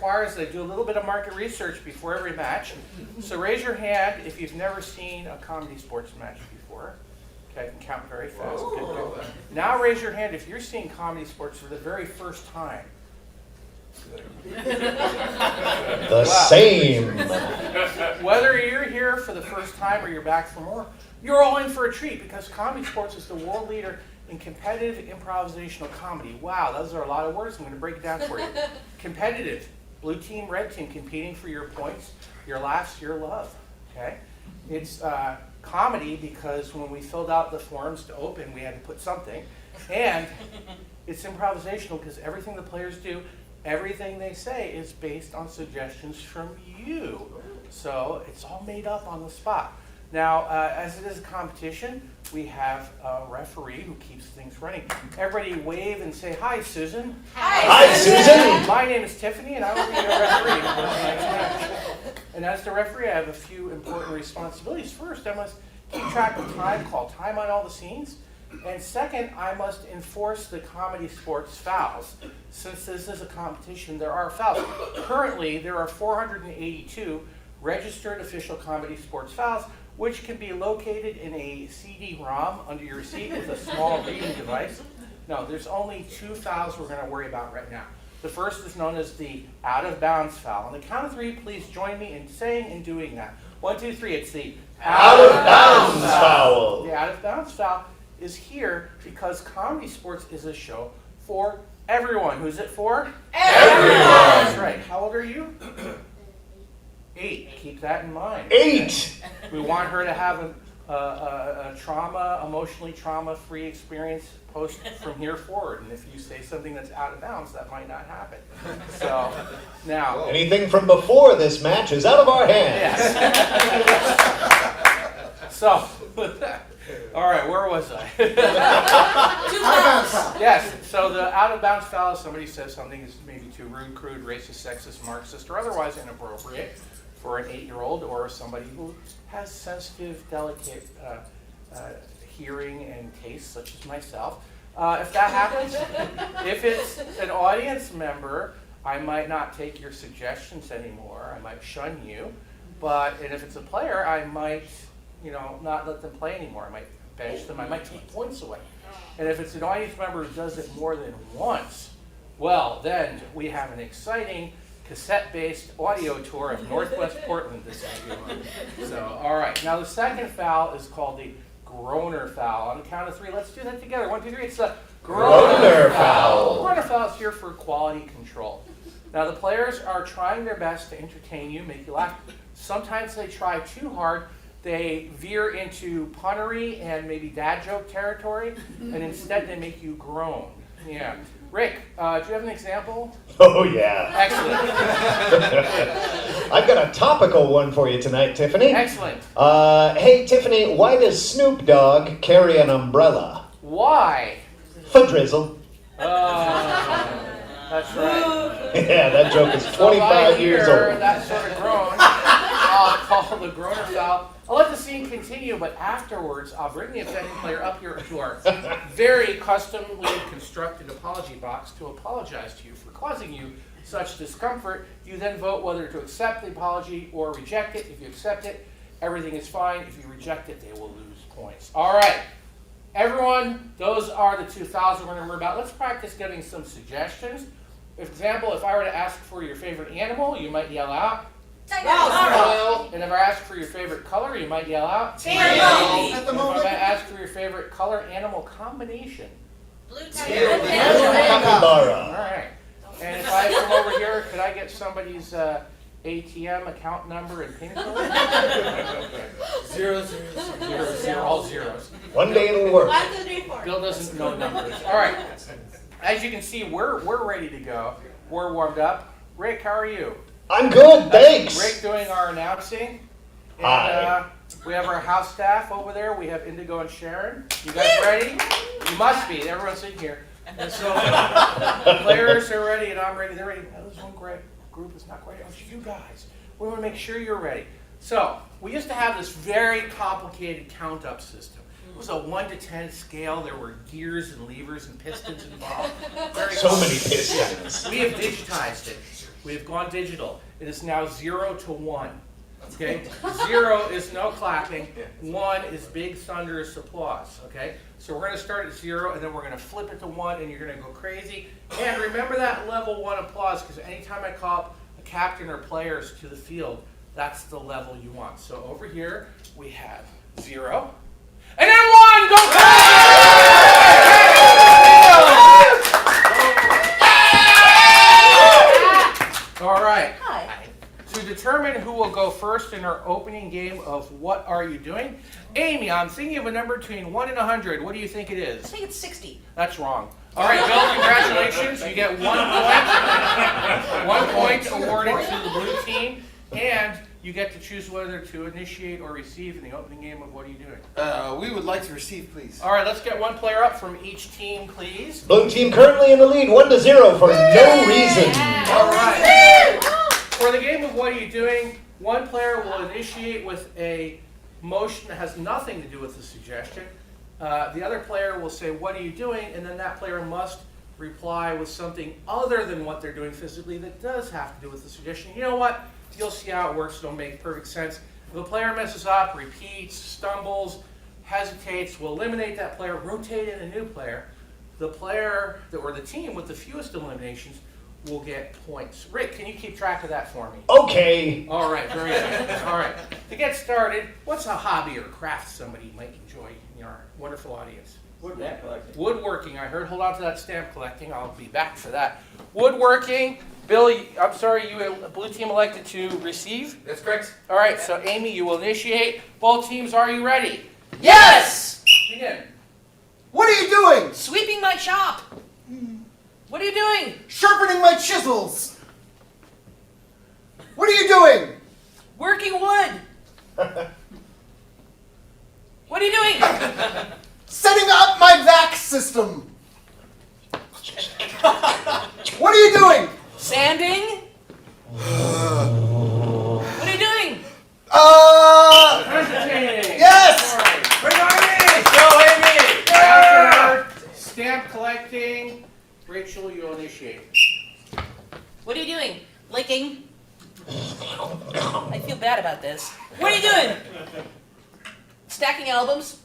requires that I do a little bit of market research before every match. So raise your hand if you've never seen a ComedySportz match before. Okay, I can count very fast. Good. Now raise your hand if you're seeing ComedySportz for the very first time. The same. Whether you're here for the first time or you're back for more, you're all in for a treat because ComedySportz is the world leader in competitive improvisational comedy. Wow, those are a lot of words. I'm going to break it down for you. Competitive, blue team, red team, competing for your points, your laughs, your love. Okay, it's comedy because when we filled out the forms to open, we had to put something, and it's improvisational because everything the players do, everything they say is based on suggestions from you. So it's all made up on the spot. Now, as it is a competition, we have a referee who keeps things running. Everybody wave and say, hi, Susan. Hi, Susan. My name is Tiffany, and I will be your referee for tonight's match. And as the referee, I have a few important responsibilities. First, I must keep track of time, call time on all the scenes. And second, I must enforce the ComedySportz fouls. Since this is a competition, there are fouls. Currently, there are 482 registered official ComedySportz fouls, which can be located in a CD-ROM under your seat with a small reading device. No, there's only 2 fouls we're going to worry about right now. The first is known as the out-of-bounds foul. On the count of 3, please join me in saying and doing that. 1, 2, 3, it's the out-of-bounds foul. The out-of-bounds foul is here because ComedySportz is a show for everyone. Who's it for? Everyone. That's right. How old are you? 8. Keep that in mind. 8. We want her to have a emotionally trauma-free experience from here forward. And if you say something that's out of bounds, that might not happen. So now, anything from before this match is out of our hands. Yes. So, all right, where was I? Yes. So the out-of-bounds foul is somebody says something is maybe too rude, crude, racist, sexist, Marxist, or otherwise inappropriate for an 8-year-old or somebody who has sensitive, delicate hearing and taste, such as myself. If that happens, if it's an audience member, I might not take your suggestions anymore. I might shun you. And if it's a player, I might, not let them play anymore. I might bench them. I might take points away. And if it's an audience member who does it more than once, well, then we have an exciting cassette-based audio tour of Northwest Portland this afternoon. So, all right. Now, the second foul is called the Groaner foul. On the count of 3, let's do that together. 1, 2, 3. It's the Groaner foul. Groaner foul is here for quality control. Now, the players are trying their best to entertain you, make you laugh. Sometimes they try too hard. They veer into punnery and maybe dad joke territory, and instead they make you groan. Yeah. Rick, do you have an example? Oh, yeah. Excellent. I've got a topical one for you tonight, Tiffany. Excellent. Hey, Tiffany, why does Snoop Dogg carry an umbrella? Why? For drizzle. That's right. Yeah, that joke is 25 years old. That sort of groan, I'll call the groaner foul. I'll let the scene continue, but afterwards, I'll bring the offending player up here to our very customly constructed apology box to apologize to you for causing you such discomfort. You then vote whether to accept the apology or reject it. If you accept it, everything is fine. If you reject it, they will lose points. All right. Everyone, those are the 2 fouls we're going to worry about. Let's practice getting some suggestions. For example, if I were to ask for your favorite animal, you might yell out, Tiger. and if I ask for your favorite color, you might yell out, Bear. If I ask for your favorite color animal combination, Blue Capybara. all right. And if I come over here, could I get somebody's ATM account number and PIN code? 0, 0, 0, all zeros. One day it'll work. 1, 2, 3, 4. Bill doesn't know numbers. All right. As you can see, we're ready to go. We're warmed up. Rick, how are you? I'm good, thanks. Rick doing our announcing. And, Hi. we have our house staff over there. We have Indigo and Sharon. You guys ready? You must be. Everyone's in here. And so the players are ready and I'm ready. They're ready. Now, there's one great group that's not quite. Oh, it's you guys. We want to make sure you're ready. So we used to have this very complicated count-up system. It was a 1 to 10 scale. There were gears and levers and pistons involved. So many pistons. We have digitized it. We have gone digital. It is now 0 to 1. Okay? 0 is no clapping. 1 is big thunderous applause. Okay? So we're going to start at 0, and then we're going to flip it to 1, and you're going to go crazy. And remember that level 1 applause, because anytime I call up a captain or players to the field, that's the level you want. So over here, we have 0. And then 1! Go crazy! All right. Hi. To determine who will go first in our opening game of What Are You Doing? Amy, I'm thinking of a number between 1 and 100. What do you think it I is? think it's 60. That's wrong. All right, Bill, congratulations. You get 1 point. 1 point awarded to the blue team. And you get to choose whether to initiate or receive in the opening game of What Are You Doing? We would like to receive, please. All right, let's get 1 player up from each team, please. Blue team currently in the lead, 1-0 for no reason. All right. For the game of What Are You Doing? 1 player will initiate with a motion that has nothing to do with the suggestion. The other player will say, "What are you doing?" And then that player must reply with something other than what they're doing physically that does have to do with the suggestion. You know what? You'll see how it works. It'll make perfect sense. If a player messes up, repeats, stumbles, hesitates, we'll eliminate that player, rotate in a new player. The player or the team with the fewest eliminations will get points. Rick, can you keep track of that for me? Okay. All right, very good. All right. To get started, what's a hobby or craft somebody might enjoy in our wonderful audience? Woodworking. I heard. Hold on to that stamp collecting. I'll be back for that. Woodworking. Bill, I'm sorry, you blue team elected to receive? That's correct. All right, so Amy, you will initiate. Both teams, are you ready? Yes! Begin. What are you doing? Sweeping my shop. What are you doing? Sharpening my chisels. What are you doing? Working wood. What are you doing? Setting up my vac system. What are you doing? Sanding. What are you doing? Hesitating. Yes! All right. Bring on me! Go, Amy! After stamp collecting, Rachel, you'll initiate. What are you doing? Licking. I feel bad about this. What are you doing? Stacking albums.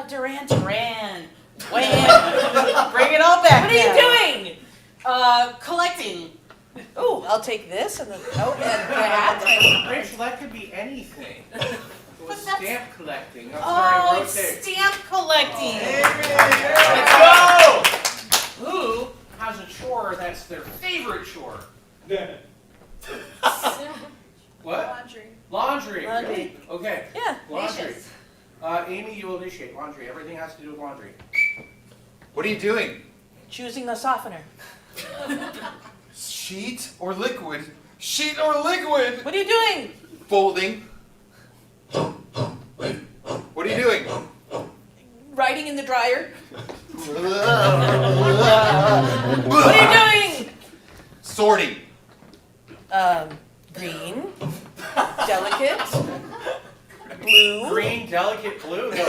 Duran Duran. Wham! Bring it all back. What are you doing? Collecting. Ooh, I'll take this and then and that. Rachel, that could be anything. It was But that's- stamp collecting. I'm Oh, sorry, it's rotate. stamp collecting. Let's go! Who has a chore that's their favorite chore? What? Laundry. Laundry. Really? Okay. Yeah, Laundry. dishes. Amy, you will initiate laundry. Everything has to do with laundry. What are you doing? Choosing a softener. Sheet or liquid? Sheet or liquid? What are you doing? Folding. What are you doing? Writing in the dryer. What What are you doing? Sorting. Green. Delicate. Blue. Green, delicate blue. No.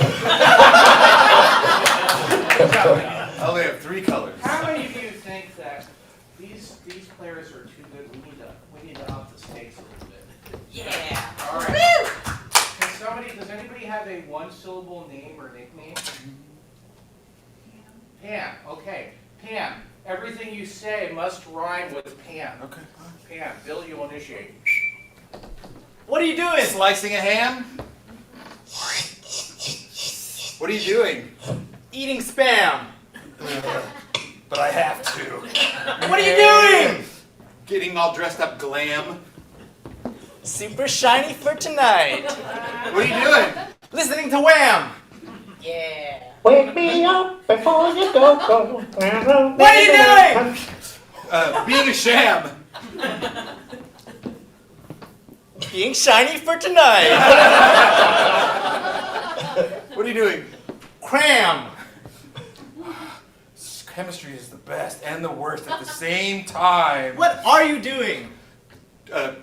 I only have 3 colors. How many of you think that these players are too good? We need to up the stakes a little bit. Yeah. All right. Woo! Does anybody have a 1-syllable name or nickname? Pam. Okay. Pam. Everything you say must rhyme with Pam. Okay. Pam. Bill, you will initiate. What are you doing? Slicing a ham? What are you doing? Eating Spam. But I have to. What are you doing? Getting all dressed up glam. Super shiny for tonight. What are you doing? Listening to Wham. Yeah. Wake me up before you go. What are you doing? Being a sham. Being shiny for tonight. What are you doing? Cram. Chemistry is the best and the worst at the same time. What are you doing?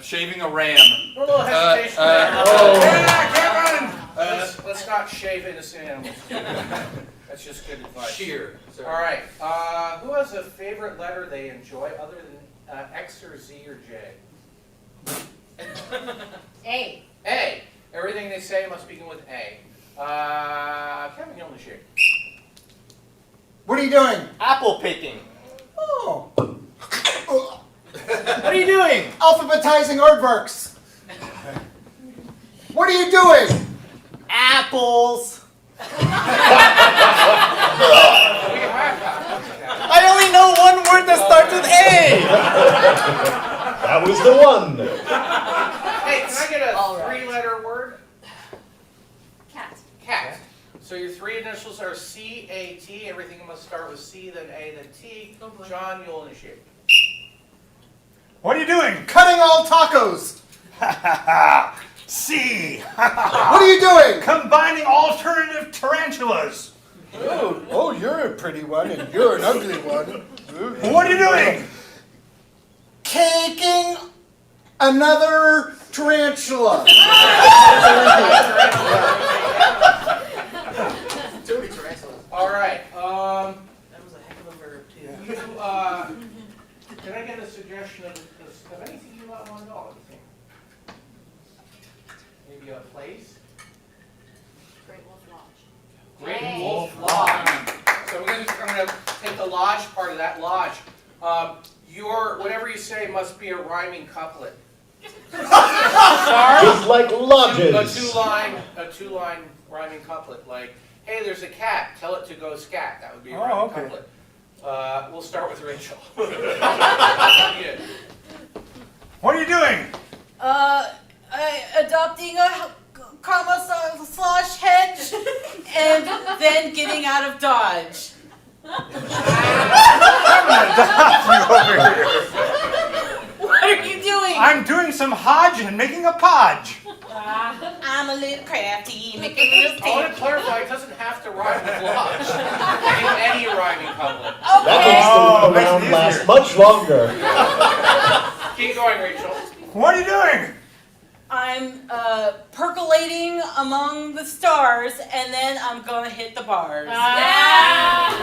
Shaving a ram. A little hesitation there. Yeah, Kevin! Let's not shave innocent animals. That's just good advice. Cheer. Sorry. All right. Who has a favorite letter they enjoy other than X or Z or J? A. A. Everything they say must begin with A. Kevin, you only shake. What are you doing? Apple picking. Oh. What are you doing? Alphabetizing aardvarks. What are you doing? Apples. We have I only know one word that starts with A. That was the one. Hey, can I get a All right. three-letter word? Cat. Cat. So your three initials are C-A-T. Everything must start with C, then A, then T. Oh, boy. John, you'll initiate. What are you doing? Cutting all tacos. C. What are you doing? Combining alternative tarantulas. Oh, you're a pretty one and you're an ugly one. What are you doing? Caking another tarantula. All right. That was a heck of a verb, too. You, can I get a suggestion of anything you might want to know? Anything? Maybe a place? Great Wolf Lodge. Great Hey. Wolf Lodge. So I'm going to take the lodge part of that. Lodge. Whatever you say must be a rhyming couplet. Sorry? Just like lodges. A two-line rhyming couplet. Like, hey, there's a cat. Tell it to go scat. That would be a rhyming okay. couplet. We'll start with Rachel. Yeah. What are you doing? Adopting a comma slash hedge and then getting out of Dodge. What are you doing? I'm doing some hodging and making a podge. I'm a little crafty, making a little I want to thing. clarify, it doesn't have to rhyme with lodge. Any rhyming couplet. That makes Oh, the makes it round last easier. much longer. Keep going, Rachel. What are you doing? I'm percolating among the stars, and then I'm gonna hit the bars. Ah.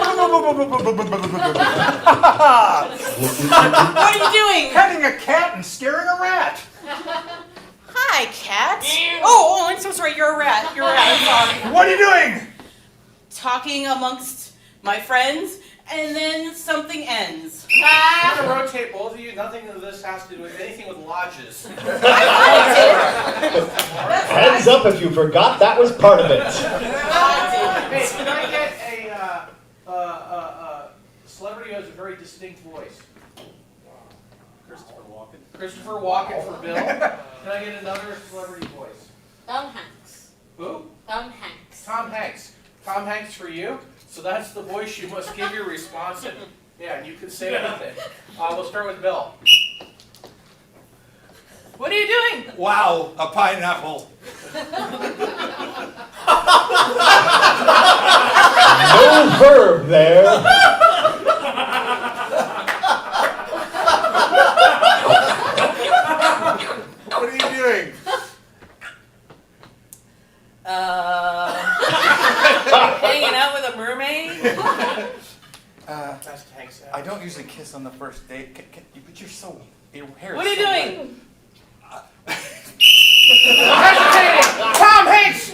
What are you doing? Petting a cat and scaring a rat. Hi, cat. Oh, I'm so sorry. You're a rat. You're a rat. I'm sorry. What are you doing? Talking amongst my friends, and then something ends. I'm going to rotate both of you. Nothing of this has to do with anything with lodges. Hands up if you forgot that was part of it. Hey, can I get a celebrity who has a very distinct voice? Christopher Walken. Christopher Walken for Bill. Can I get another celebrity voice? Tom Hanks. Who? Tom Hanks. Tom Hanks. Tom Hanks for you. So that's the voice you must give your response in. Yeah, and you can say anything. We'll start with Bill. What are you doing? Wow, a pineapple. No verb there. What are you doing? Hanging out with a mermaid? That's Hanks. I don't usually kiss on the first date, but you're so... Your hair is What are you so wet. doing? Hesitating! Tom Hanks!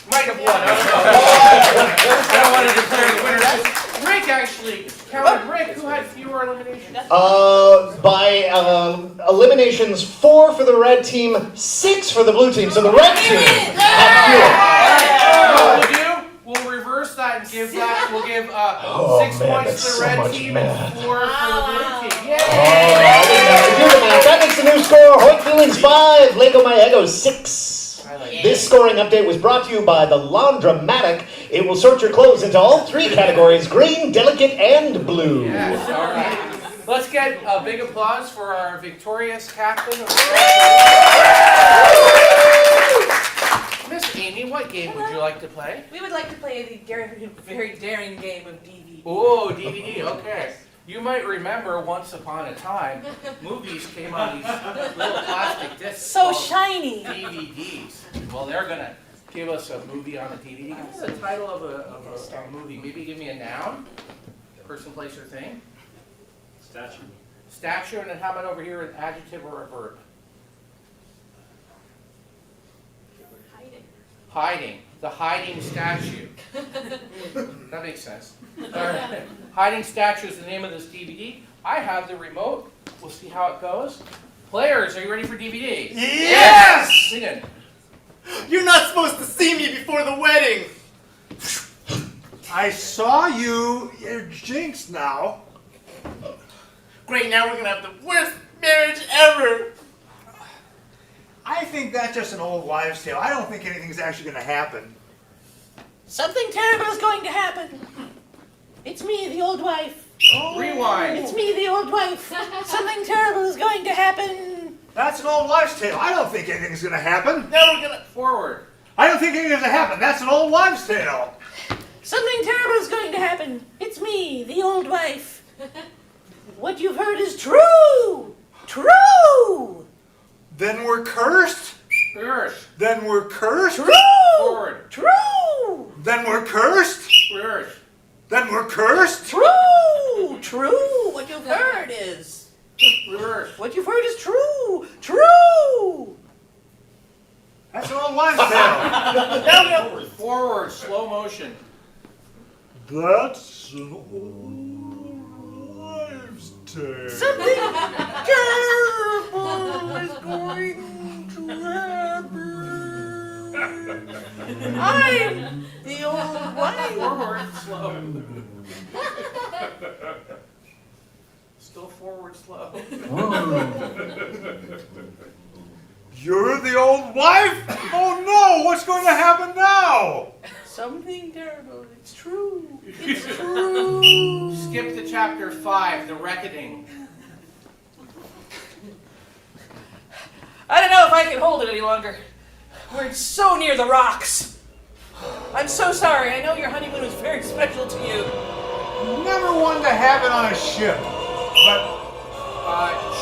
Might have won. I don't want to declare the winner. Rick actually counted Rick, who had fewer eliminations. By eliminations, 4 for the red team, 6 for the blue team. So the red team had What we'll do, we'll reverse that and give that. We'll give 6 man, points that's to the red so much team math. and 4 for the blue team. fewer. Yay! I didn't have to do the math. That makes the new score. Hoyt Feelings 5, Lego My Ego 6. I like it. This scoring update was brought to you by the Laundromatic. It will sort your clothes into all 3 categories: green, delicate, and blue. Yes, all right. Let's get a big applause for our victorious captain. Miss Amy, what game would you like to play? We would like to play the very daring game of DVD. Oh, DVD, okay. You might remember once upon a time, movies came on these little plastic discs. So called shiny. DVDs. Well, they're gonna give us a movie on a DVD. Give us the title of a movie. Maybe give me a noun, person, place, or thing. Statue. Statue, and then how about over here an adjective or a verb? Hiding. Hiding. The hiding statue. That makes sense. All right. Hiding statue is the name of this DVD. I have the remote. We'll see how it goes. Players, are you ready for DVD? Yes! Lean in. You're not supposed to see me before the wedding. I saw you. You're jinxed now. Great, now we're gonna have the worst marriage ever. I think that's just an old wives' tale. I don't think anything's actually going to happen. Something terrible is going to happen. It's me, the old wife. Rewind. It's me, the old wife. Something terrible is going to happen. That's an old wives' tale. I don't think anything's going to happen. Now we're gonna. Forward. I don't think anything's going to happen. That's an old wives' tale. Something terrible is going to happen. It's me, the old wife. What you've heard is true. True. Then we're cursed. Reverse. Then we're cursed. True. Forward. True. Then we're cursed. Reverse. Then we're cursed. True. True. What you've heard is. Reverse. What you've heard is true. True. That's an old wives' tale. Forward. Forward. Slow motion. That's an old wives' tale. Something terrible is going to happen. I'm the old wife. Forward. Slow. Still forward. Slow. You're the old wife? Oh no, what's going to happen now? Something terrible. It's true. It's true. Skip to chapter 5, The Reckoning. I don't know if I can hold it any longer. We're so near the rocks. I'm so sorry. I know your honeymoon was very special to you. Never wanted to have it on a ship, but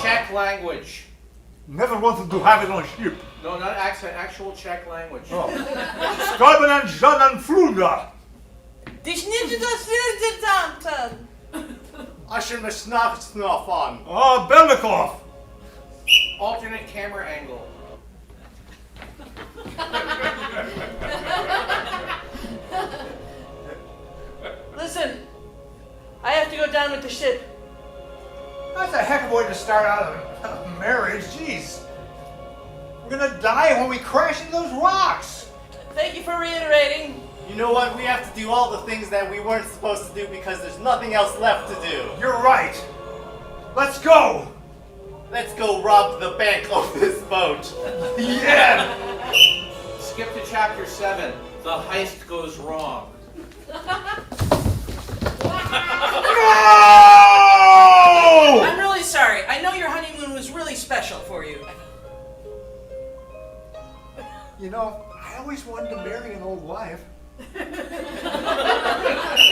Czech language. never wanted to have it on a ship. No, not accent, actual Czech language. Skarben and Jan and Fruda. Dich nicht das Usher my snuff on. Oh, Belikov. Alternate camera angle. Listen, I have to go down with the ship. That's a heck of a way to start out a marriage. Jeez. We're gonna die when we crash into those rocks. Thank you for reiterating. You know what? We have to do all the things that we weren't supposed to do because there's nothing else left to do. You're right. Let's go. Let's go rob the bank of this boat. Yeah. Skip to chapter 7, The Heist Goes Wrong. No! I'm really sorry. I know your honeymoon was really special for you. You know, I always wanted to marry an old wife.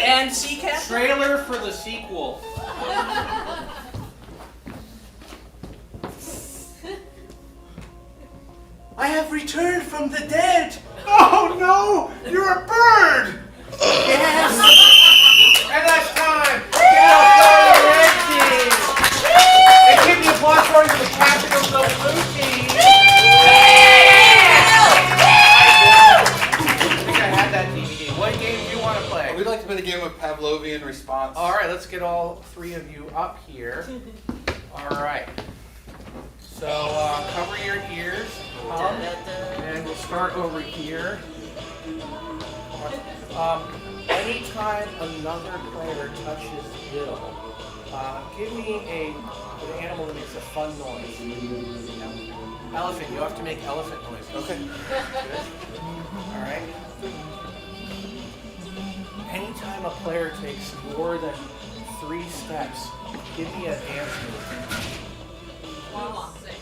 And sea captain? Trailer for the sequel. I have returned from the dead. Oh no! You're a bird! Yes. And that's time. Give it up for the red team. And give the applause for the captain of the blue team. I think I had that DVD. What game do you want to play? We'd like to play the game of Pavlovian response. All right, let's get all three of you up here. All right. So cover your ears, and we'll start over here. Anytime another player touches Bill, give me an animal that makes a fun noise. Elephant. You have to make elephant noise. Okay. Good. All right. Anytime a player takes more than 3 steps, give me a dance move. Flossing.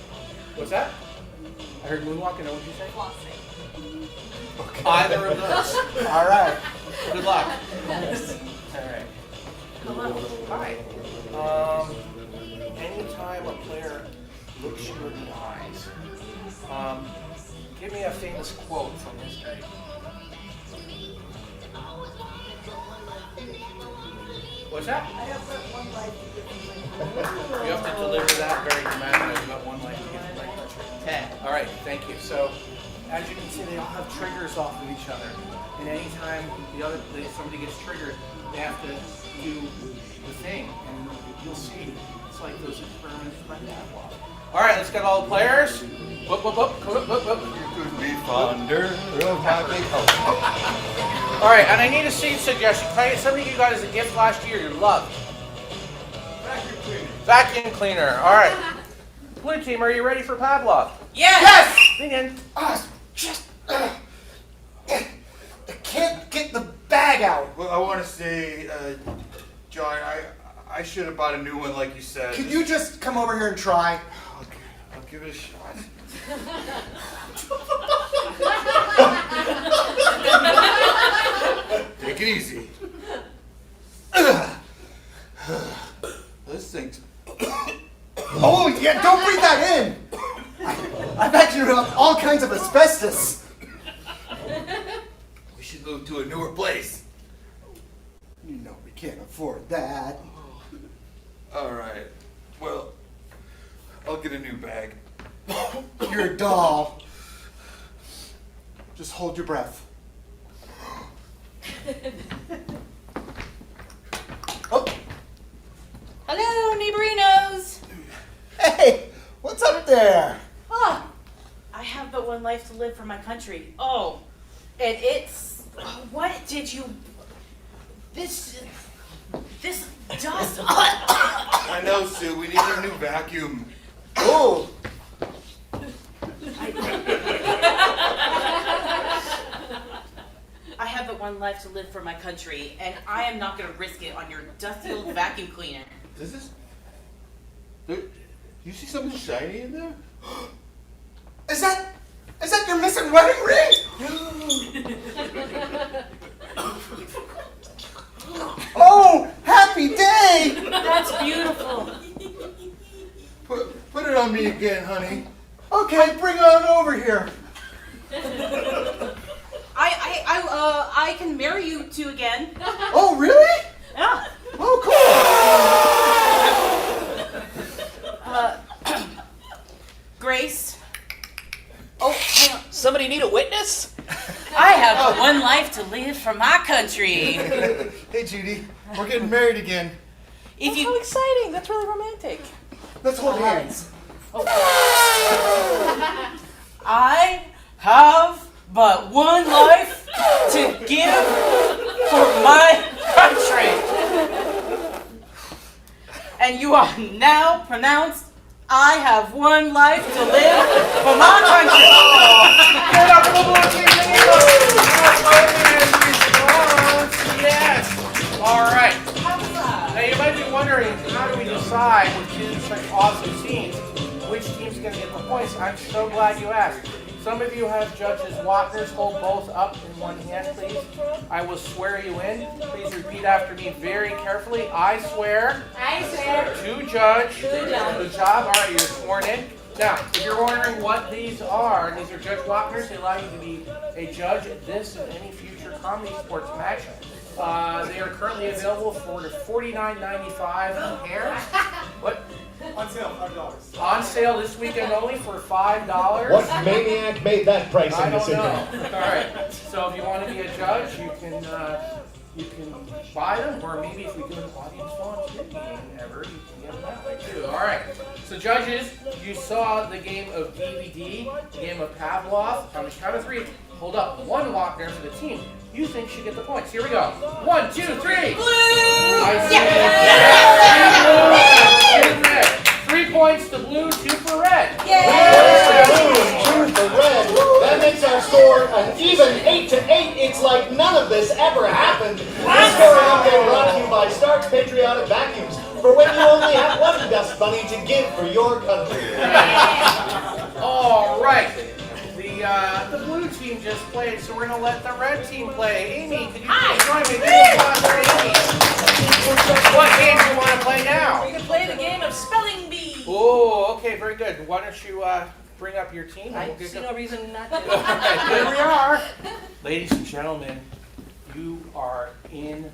What's that? I heard moonwalk, and what did you say? Flossing. Okay. Either of those. All right. Good luck. All right. Hi. Anytime a player looks you in the eyes. Give me a famous quote from history. What's that? I have but one life to give to You have to deliver that very dramatically. You've got one life to give to my country. 10. All right, thank you. So, as you can see, they all have triggers off of each other. And anytime somebody gets triggered, they have to do the thing. And you'll see, it's like those experiments by Pavlov. All right, let's get all the players. Whoop, whoop, whoop, whoop, whoop, whoop. You could be fonder of happy All right, and I need a scene suggestion. Can I get somebody you got as a gift last year you loved? Vacuum cleaner. Vacuum cleaner. All right. Blue team, are you ready for Pavlov? Yes! Sing in. I can't get the bag out. Well, I want to say, John, I should have bought a new one like you said. Could you just come over here and try? Okay, I'll give it a shot. Take it easy. This thing's... Oh, yeah, don't breathe that in! I've vacuumed up all kinds of asbestos. We should move to a newer place. You know we can't afford that. All right. Well, I'll get a new bag. You're a doll. Just hold your breath. Oh, Hello, neighborinos. hey, what's up there? Oh, I have but one life to live for my country. Oh, and it's... What did you... This dust... I know, Sue. We need a new vacuum. Oh, I have but one life to live for my country, and I am not going to risk it on your dusty old vacuum cleaner. Is this... Do you see something shiny in there? is that your missing wedding ring? Oh, happy day! That's beautiful. Put it on me again, honey. Okay, bring it on over here. I can marry you two again. Oh, really? Yeah. Oh, cool. Grace. Oh, hang on. Somebody need a witness? I have one life to live for my country. Hey, Judy. We're getting married again. If you... How exciting. That's really romantic. Let's hold hands. I have but one life to give for my country. And you are now pronounced, I have one life to live for my country. Get up, blue team. Yes. All right. Now you might be wondering, how do we decide with two such awesome teams, which team's going to get the points? I'm so glad you asked. Some of you have Judges Wapners. Hold both up in one hand, please. I will swear you in. Please repeat after me very carefully. I swear. I swear. To judge. To judge. Good job. All right, you're sworn in. Now, if you're wondering what these are Judge Wapners. They allow you to be a judge at this and any future Comedy Sports match. They are currently available for $49.95 a pair. What? On sale, $5. On sale this weekend only for $5. What maniac made that pricing I don't decision? know. All right. So if you want to be a judge, you can buy them, or maybe if we do an audience volunteer game ever, you can get them that way too. All right. So judges, you saw the game of DVD, the game of Pavlov. On the count of three, hold up one Wapner for the team you think should get the points. Here we go. 1, 2, 3. Blue! I see. Blue, 2 red. 3 points to blue, 2 for red. Blue, 2 for red. That makes our score an even 8-8. It's like none of this ever happened. This scoring update brought to you by Stark's Patriotic Vacuums, for when you only have one dust bunny to give for your country. All right. The blue team just played, so we're going to let the red team play. Amy, could you please join me? Amy. What game do you want to play now? We're going to play the game of spelling bee. Oh, okay, very good. Why don't you bring up your team? And I we'll get see going. no reason not to. Here we are. Ladies and gentlemen, you are in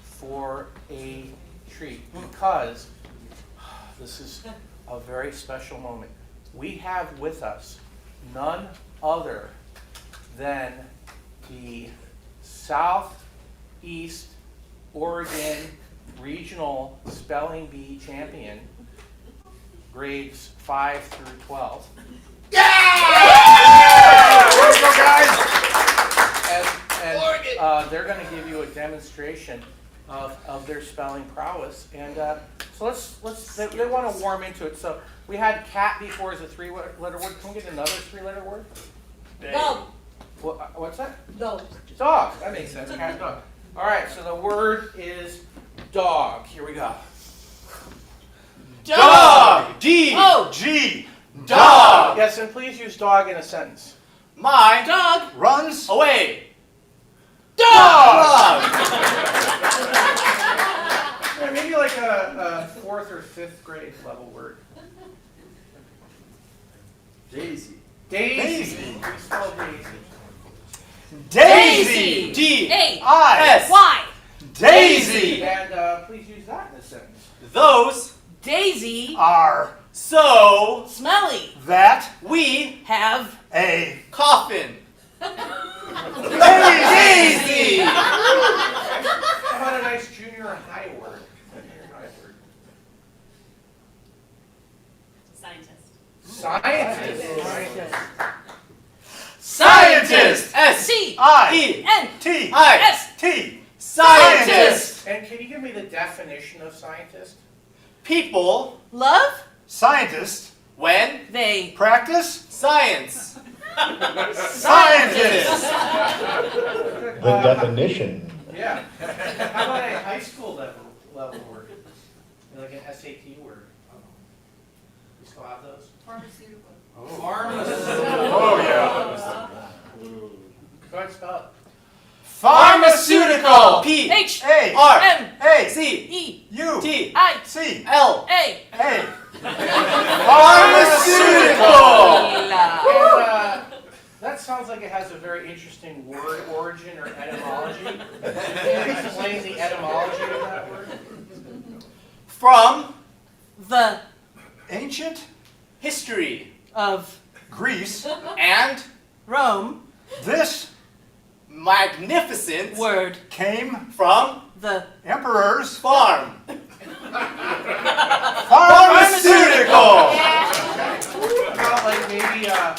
for a treat because this is a very special moment. We have with us none other than the Southeast Oregon Regional Spelling Bee Champion, grades 5 through 12. Let's go, guys. And they're going to give you a demonstration of their spelling prowess. And so they want to warm into it. So we had cat before as a 3-letter word. Can we get another 3-letter word? Dog. What's that? Dog. Dog. That makes sense. Cat, dog. All right, so the word is dog. Here we go. Dog. D. Oh. G. Dog. Yes, and please use dog in a sentence. My Dog. Runs. away. Dog. Yeah, maybe like a 4th or 5th grade level word. Daisy. Daisy. We spell Daisy. Daisy. D. A. I. S. Y. Daisy. And please use that in a sentence. Those Daisy. Are so Smelly. that we Have. a coffin. daisy? How about a nice junior high word? Junior high word. Scientist. Scientist. Scientist. S. C. I. E. N. T. I. S. T. Scientist. And can you give me the definition of scientist? People Love. Scientist. when They. Practice. science. Scientist. The definition. Yeah. How about a high school level word? Like an SAT word? You still have those? Pharmaceutical. Oh yeah. Go ahead, spell it. Pharmaceutical. P. H. A. R. M. A. C. E. U. T. I. C. L. A. A. Pharmaceutical. And that sounds like it has a very interesting word origin or etymology. Can you explain the etymology of that word? From The. Ancient history Of. Greece. and Rome. This magnificent Word. came from The. emperor's farm. pharmaceutical. About like maybe a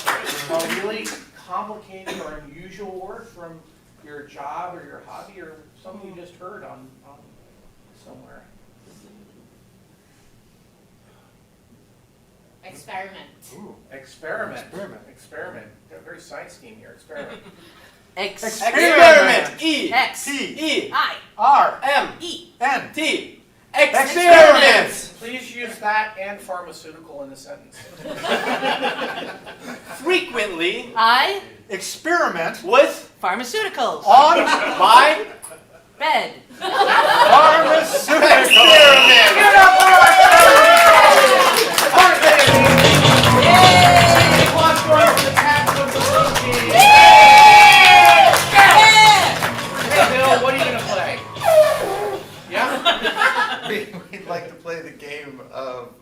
really complicated or unusual word from your job or your hobby or something you just heard on somewhere. Experiment. Ooh, experiment. Experiment. Got a very science team here. Experiment. X. Experiment. E. X. T. E. I. R. M. E. N. T. Experiments. Please use that and pharmaceutical in the sentence. Frequently I. Experiment with Pharmaceuticals. on my Bed. pharmaceutical. experiment. Hey, Bill, what are you going to play? Yeah? We'd like to play the game of,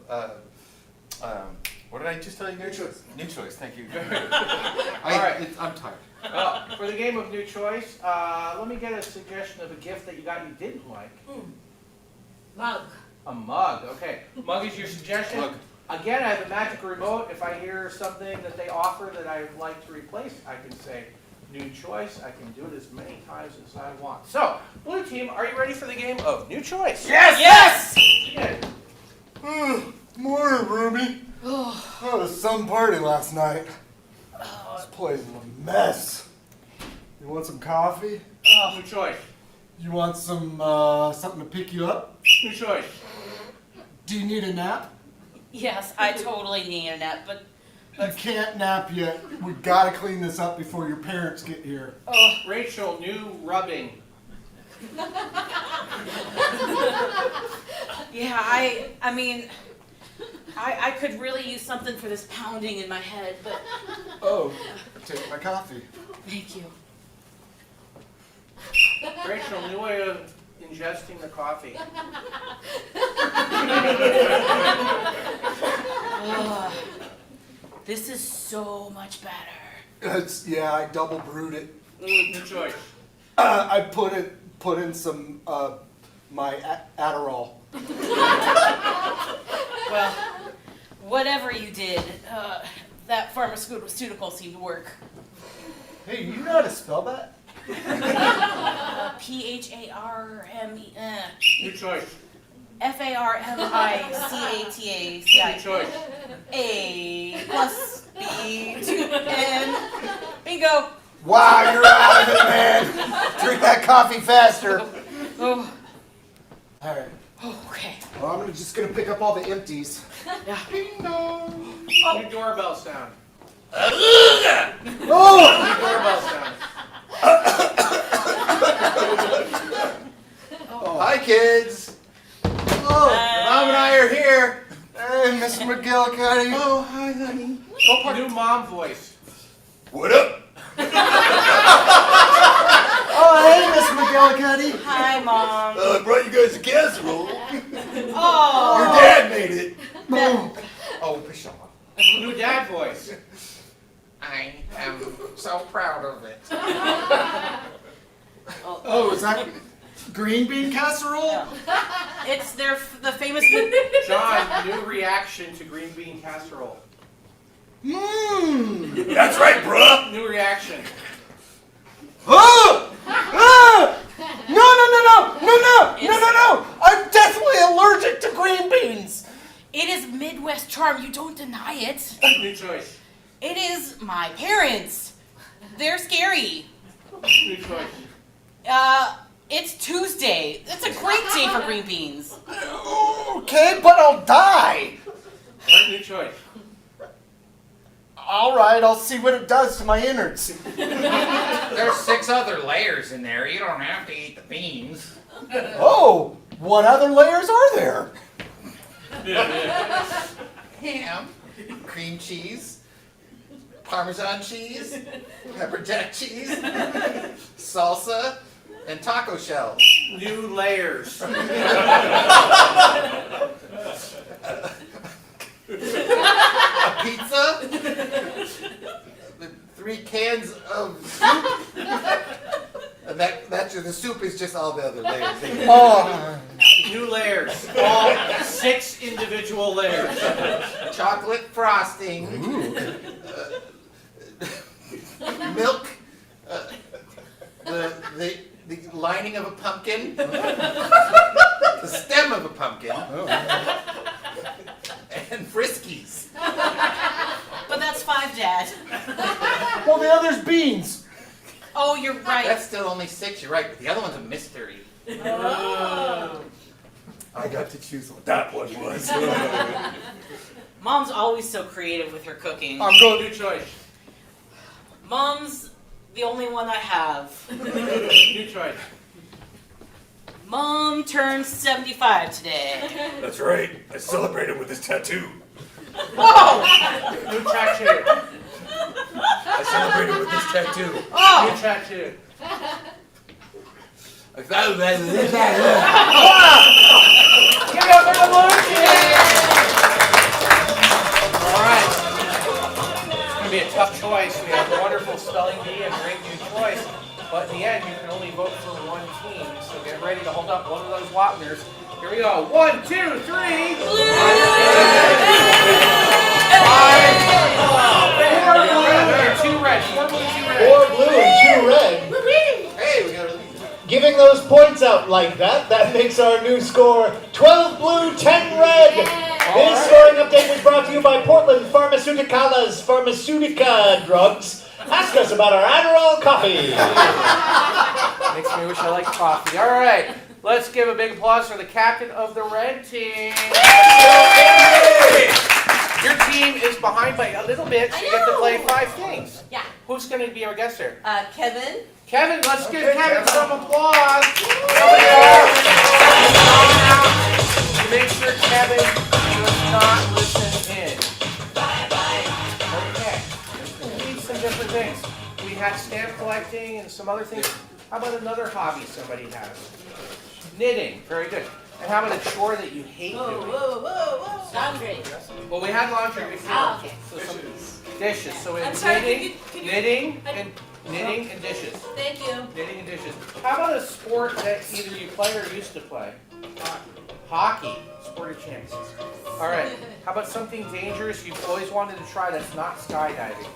what did I just tell you? New choice. New choice, thank you. right. I'm tired. Well, for the game of new choice, let me get a suggestion of a gift that you got you didn't like. Mug. A mug, okay. Mug is your suggestion? Mug. Again, I have a magic remote. If I hear something that they offer that I'd like to replace, I can say new choice. I can do it as many times as I want. So, blue team, are you ready for the game of new choice? Yes. Yeah. Morning, Ruby. That was some party last night. This place is a mess. You want some coffee? New choice. You want some something to pick you up? New choice. Do you need a nap? Yes, I totally need a nap, but You can't nap yet. We gotta clean this up before your parents get here. Rachel, new rubbing. yeah, I mean, I could really use something for this pounding in my head, but Oh, take my coffee. thank you. Rachel, new way of ingesting the coffee. Ugh. This is so much better. Yeah, I double brewed it. New choice. I put in some my Adderall. Well, whatever you did, that pharmaceutical seemed to work. Hey, you know how to spell that? P-H-A-R-M-E, New choice. F-A-R-M-I-C-A-T-A. New choice. A plus B to N. Bingo. Wow, you're out of it, man. Drink that coffee faster. Oh, All right. okay. Well, I'm just gonna pick up all the empties. Yeah. Ding dong. New doorbell sound. Oh! New doorbell sound. Hi, kids. Oh, Mom and I are here. hey, Mr. McGillicuddy. Oh, hi, honey. New mom voice. What up? Oh, hey, Miss McGillicuddy. Hi, Mom. I brought you guys a casserole. Oh. Your dad made it. Oh. Oh, Pshaw. New dad voice. I am so proud of it. Oh, is that green bean casserole? It's the famous. John, new reaction to green bean casserole. Mmm. That's right, bruh. New reaction. Oh! Ah! No! I'm definitely allergic to green beans. It is Midwest charm. You don't deny it. New choice. It is my parents. They're scary. New choice. It's Tuesday. It's a great day for green beans. Okay, but I'll die. New choice. All right, I'll see what it does to my innards. There's 6 other layers in there. You don't have to eat the beans. Oh, what other layers are there? Ham, cream cheese, Parmesan cheese, pepper jack cheese, salsa, and taco shells. New layers. A pizza, the 3 cans of soup, and the soup is just all the other layers. Oh, New layers. All 6 individual layers. Chocolate frosting, milk, the lining of a pumpkin, the stem of a pumpkin, and Friskies. But that's 5, Dad. well, the other's beans. Oh, you're right. That's still only 6, you're right, but the other one's a mystery. I got to choose what that one was. Mom's always so creative with her cooking. I'm going new choice. Mom's the only one I have. New choice. Mom turned 75 today. That's right, I celebrated with this tattoo. Whoa! New tattoo. I celebrated with this tattoo. New Oh! tattoo. I found that. Give it up for the blue team! All right. It's going to be a tough choice. We have a wonderful spelling bee and a great new choice. But in the end, you can only vote for one team. So get ready to hold up one of those Wapners. Here we go. 1, 2, 3. Two red. 4 blue, 2 red. 4 blue and 2 red. Hey, we got a Giving those points out like that makes our new score 12 blue, 10 red. This scoring update was brought to you by Portland Pharmaceuticals Pharmaceutica Drugs. Ask us about our Adderall coffee. Makes me wish I liked coffee. All right. Let's give a big applause for the captain of the red team. Your team is behind by a little bit, so you get to play 5 things. Yeah. Who's going to be our guest here? Kevin. Kevin, let's give Kevin some applause. To make sure Kevin does not listen things. We had stamp collecting and some other things. How about another hobby somebody has? Knitting. Very good. And how about a chore that you hate Whoa, doing? whoa, whoa, whoa. Laundry. Well, we had laundry before. Oh, okay. So some dishes. So we I'm have sorry, knitting, can you- knitting, I- and dishes. Thank you. Knitting and dishes. How about a sport that either you play or used to play? Hockey. Sport of champs. All right. How about something dangerous you've always wanted to try that's not skydiving?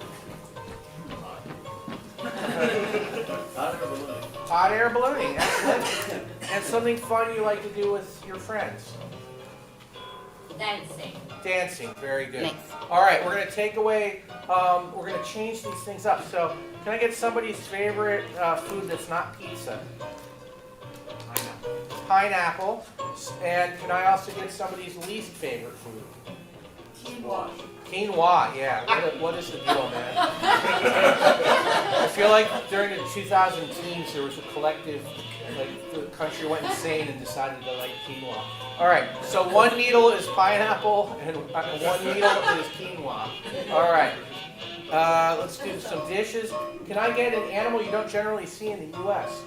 Hot air ballooning. Excellent. And something fun you like to do with your friends? Dancing. Dancing. Very good. All right. We're going to take away, we're going to change these things up. So can I get somebody's favorite food that's not pizza? Pineapple. And can I also get somebody's least favorite food? Quinoa. Quinoa, yeah. What is the deal, man? I feel like during the 2000 teens there was a collective, like the country went insane and decided to like quinoa. All right, so one needle is pineapple and one needle is quinoa. All right, let's do some dishes. Can I get an animal you don't generally see in the U.S.?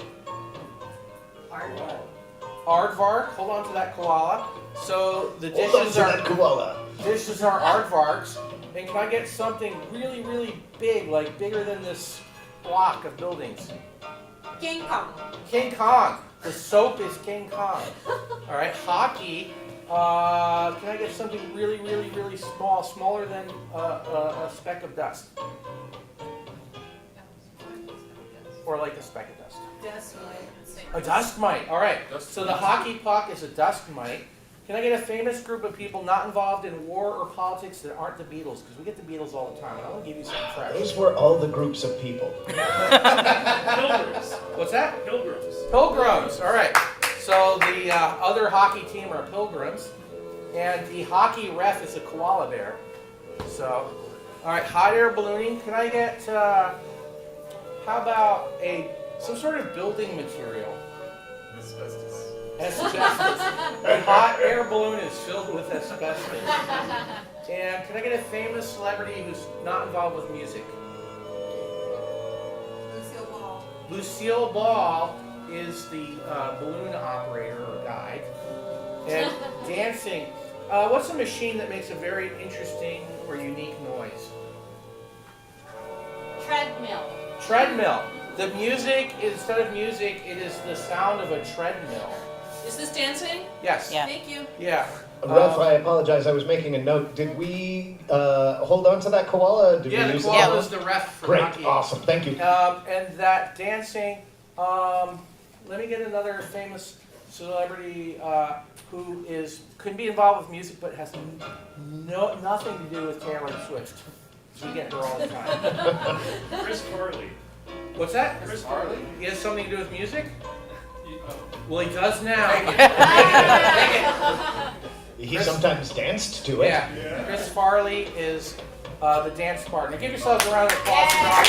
Aardvark. Hold on to that koala. So the dishes are aardvarks. And can I get something really, really big, like bigger than this block of buildings? King Kong. King Kong. The soap is King Kong. All right. Hockey. Can I get something really, really, really small, smaller than a speck of dust? Or like a speck of dust? Dust mite. A dust mite. All right. So the hockey puck is a dust mite. Can I get a famous group of people not involved in war or politics that aren't the Beatles? Because we get the Beatles all the time. And I want to give you some fresh. Those were all the groups of people. Pilgrims. What's that? Pilgrims. Pilgrims. All right. So the other hockey team are Pilgrims. And the hockey ref is a koala bear. So, all right. Hot air ballooning. Can I get, how about some sort of building material? Asbestos. Asbestos. A hot air balloon is filled with asbestos. And can I get a famous celebrity who's not involved with music? Lucille Ball. Lucille Ball is the balloon operator or guide. And dancing. What's a machine that makes a very interesting or unique noise? Treadmill. Treadmill. The music, instead of music, it is the sound of a treadmill. Is this dancing? Yes. Yeah. Thank you. Yeah. Ralph, I apologize. I was making a note. Did we hold on to that koala? Did Yeah, we the use koala is the ref for Great, hockey. awesome. Thank you. And that dancing, let me get another famous celebrity who couldn't be involved with music but has nothing to do with Taylor Swift. We get her all the time. Chris Farley. What's that? Chris Farley. He has something to do with music? Oh. Well, he does now. He sometimes danced to it. Yeah. Chris Farley is the dance partner. Give yourselves a round of applause.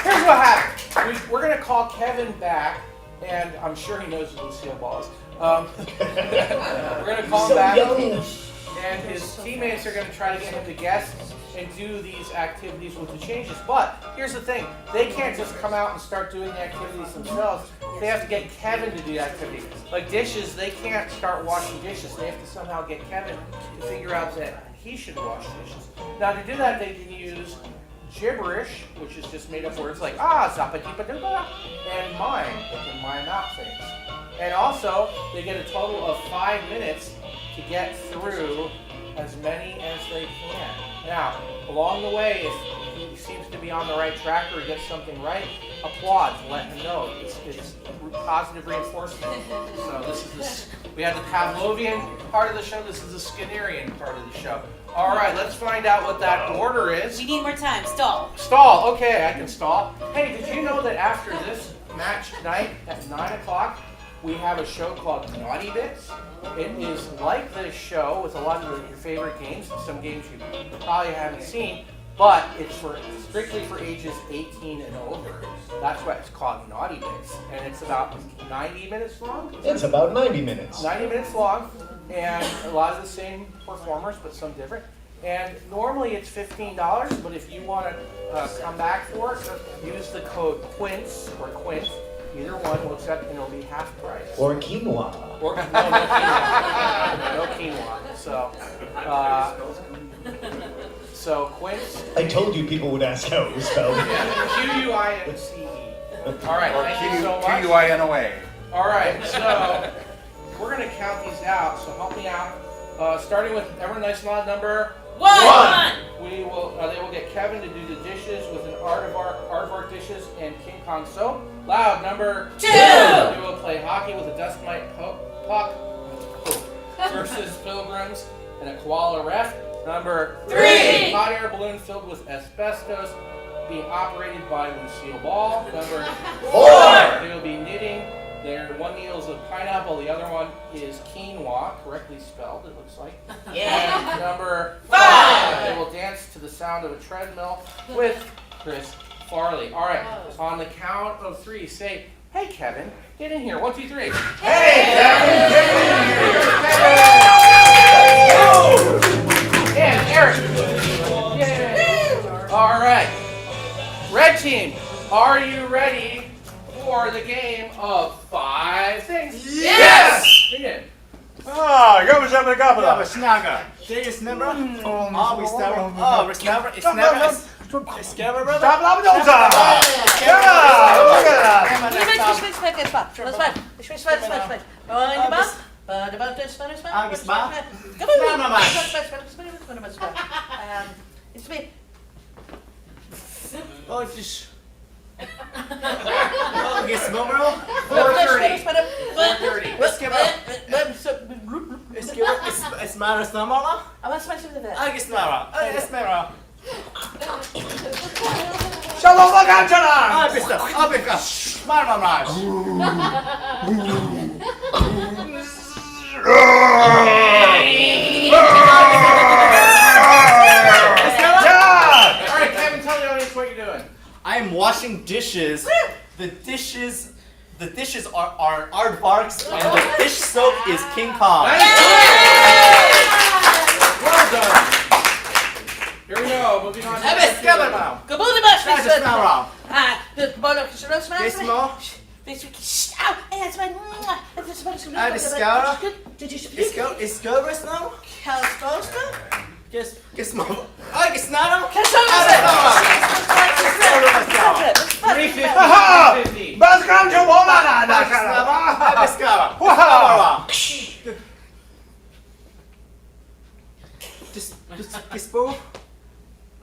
Here's what happened. We're going to call Kevin back, and I'm sure he knows who Lucille Ball is. We're going to call him back, and his teammates are going to try to get him to guess and do these activities with the changes. But here's the thing, they can't just come out and start doing the activities themselves. They have to get Kevin to do the activity. Like dishes, they can't start washing dishes. They have to somehow get Kevin to figure out that he should wash dishes. Now to do that, they can use gibberish, which is just made up words like zappa-deepa-doopa, and mime. They can mime out things. And also, they get a total of 5 minutes to get through as many as they can. Now, along the way, if he seems to be on the right track or he gets something right, applaud to let him know. It's positive reinforcement. So we have the Pavlovian part of the show. This is the Skinnerian part of the show. All right, let's find out what that order is. We need more time. Stall. Stall. Okay, I can stall. Hey, did you know that after this match tonight at 9 o'clock, we have a show called Naughty Bits? It is like this show with a lot of your favorite games, some games you probably haven't seen, but it's strictly for ages 18 and over. That's why it's called Naughty Bits, and it's about 90 minutes long. It's about 90 minutes. 90 minutes long, and a lot of the same performers, but some different. And normally it's $15, but if you want to come back for it, use the code QUINCE or QUINT. Either one will accept, and it'll be half price. Or quinoa. Or no quinoa. So Quince. I told you people would ask how it was spelled. QUINCE. All right, thank you so much. QUINOA. All right, so we're gonna count these out. So help me out. Starting with everyone nice and loud number 1. We will. They will get Kevin to do the dishes with an Art of Art dishes and King Kong soap. Loud number 2. We will play hockey with a dust mite puck versus Pilgrims and a koala ref. Number 3. Hot air balloon filled with asbestos being operated by Lucille Ball. Number 4. They will be knitting. One needle is a pineapple, the other one is quinoa, correctly spelled, it looks like. Yeah. And number 5. They will dance to the sound of a treadmill with Chris Farley. All right, on the count of 3, say, "Hey Kevin, get in here." 1, 2, 3. Hey, Kevin, get in here. And Eric. Yay. All right. Red team, are you ready for the game of 5 things? Yes! Begin. Ah, go with Ja, Gabba. we snakken. Dit is nummer. Oh, we snakken. Oh, we snakken. Is snakken. Is snakken, brother. Stop, look at that. Oh, het is... Oh, is nummer. 4:30. 4:30. Is maar een nummer? Ah, is nummer. Is nummer. Shalom, Angela. Ah, bist du. Ah, bist du. Maar. All right, Kevin, tell the audience what you're doing. I am washing dishes. The dishes are aardvarks, and the dish soap is King Kong. Well done. Here we go. Moving on.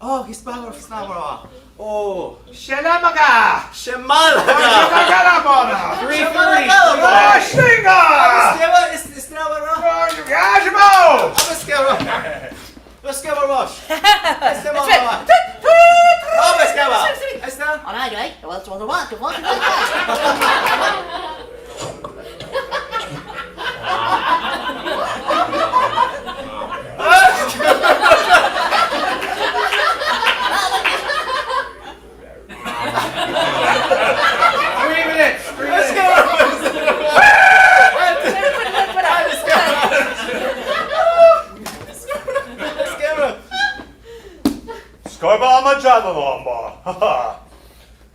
Oh, Gisbara. Oh, Shalamaga. Shemalaga. 3:30.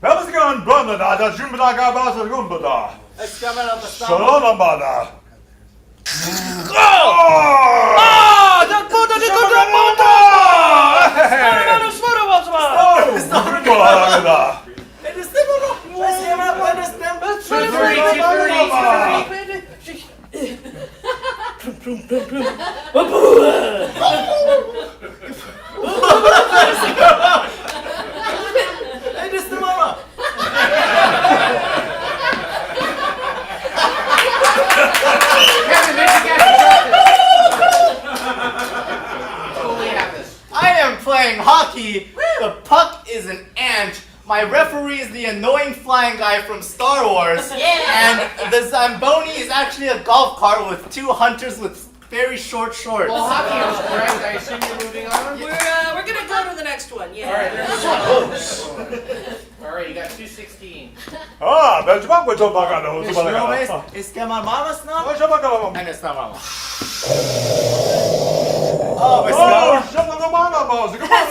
Vamos gaan blanda da, da jumbla gaba sa gumbada. Shalom. I am playing hockey. The puck is an ant. My referee is the annoying flying guy from Star Wars. Yeah. And the Zamboni is actually a golf cart with 2 hunters with very short shorts. Well, hockey was correct. I assume you're moving on? We're gonna go to the next one. All Yeah. right, there's All right, you got 2:16. Ah, Benjamin, we're talking about the Is Mama's now? What's your And it's not Mama. Oh, Oh, shut the mama balls. Come on,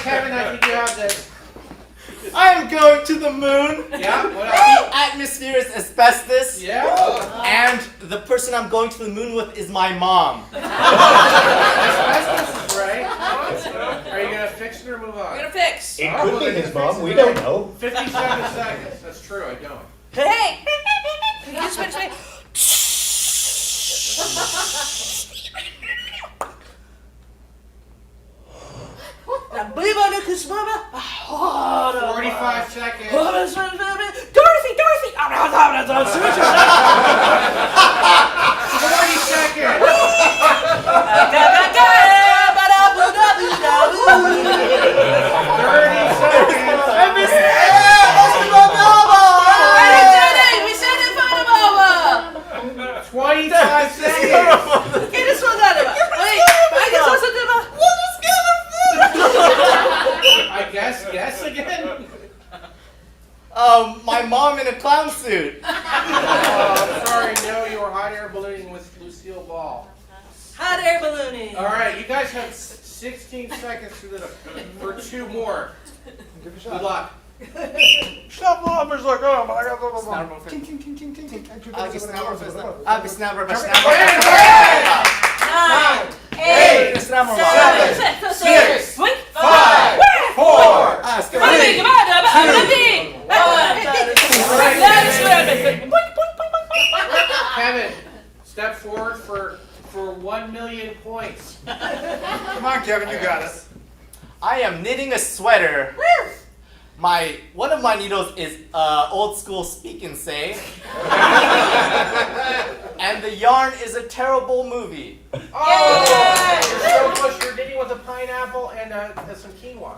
Kevin, I think you have this. I'm going to the moon. Yeah, what else? The atmosphere is asbestos. Yeah. And the person I'm going to the moon with is my mom. Asbestos is right. Are you gonna fix it or move on? We're gonna fix. It could be his mom. We don't know. 57 seconds. That's true. I don't. Hey! This way. Now, believe on it, 'cause Mama. 45 seconds. Dorothy! 40 seconds. 30 seconds. I missed it. We said it for the Mama! 25 seconds. Okay, this one's out of it. Wait, I guess what's it about? I guess again. My mom in a clown suit. Oh, sorry, no, you were hot air ballooning with Lucille Ball. Hot air ballooning. All right, you guys have 16 seconds for 2 more. Good luck. Stop mama's like, oh my God. Eight, 7, 6, 5, 4, 3, 2, Kevin, step forward for 1 million points. Come on, Kevin, you got it. I am knitting a sweater. One of my needles is old school speak and say. And the yarn is a terrible movie. Oh! You're so close. You're knitting with a pineapple and some quinoa.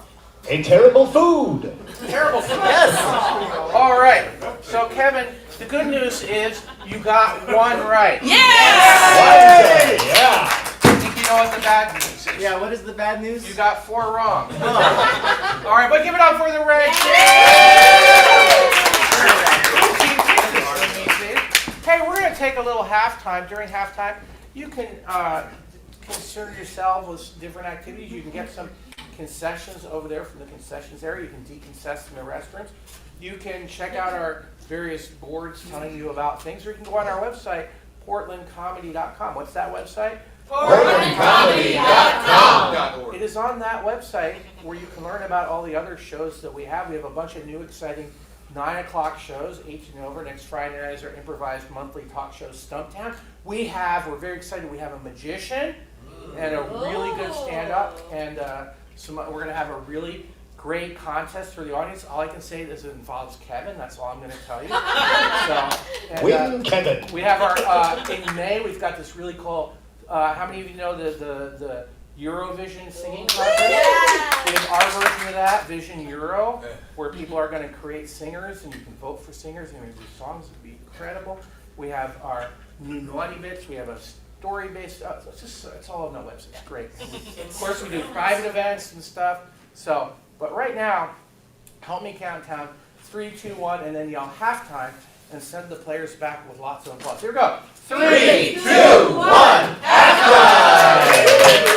A terrible food. Terrible food. Yes. All right. So, Kevin, the good news is you got 1 right. yes! Yeah. I think you know what the bad news is. Yeah, what is the bad news? You got 4 wrong. All right, but give it up for the red team. Hey, we're going to take a little halftime. During halftime, you can concern yourself with different activities. You can get some concessions over there from the concessions area. You can deconsess in the restrooms. You can check out our various boards telling you about things, or you can go on our website, portlandcomedy.com. What's that website? PortlandComedy.com. It is on that website where you can learn about all the other shows that we have. We have a bunch of new exciting 9 o'clock shows, 8 and over. Next Friday night is our improvised monthly talk show, Stumptown. We're very excited, we have a magician and a really good stand-up, and we're going to have a really great contest for the audience. All I can say is it involves Kevin. That's all I'm going to tell you. Win Kevin. We have our, in May, we've got this really cool, how many of you know the Eurovision singing contest? Yeah. We have our version of that, Vision Euro, where people are going to create singers, and you can vote for singers, and your songs would be incredible. We have our new naughty bits. We have a story-based, it's all on the website. It's great. Of course, we do private events and stuff. So, but right now, help me count down 3, 2, 1, and then yell halftime and send the players back with lots of applause. Here we go. 3, 2, 1, halftime!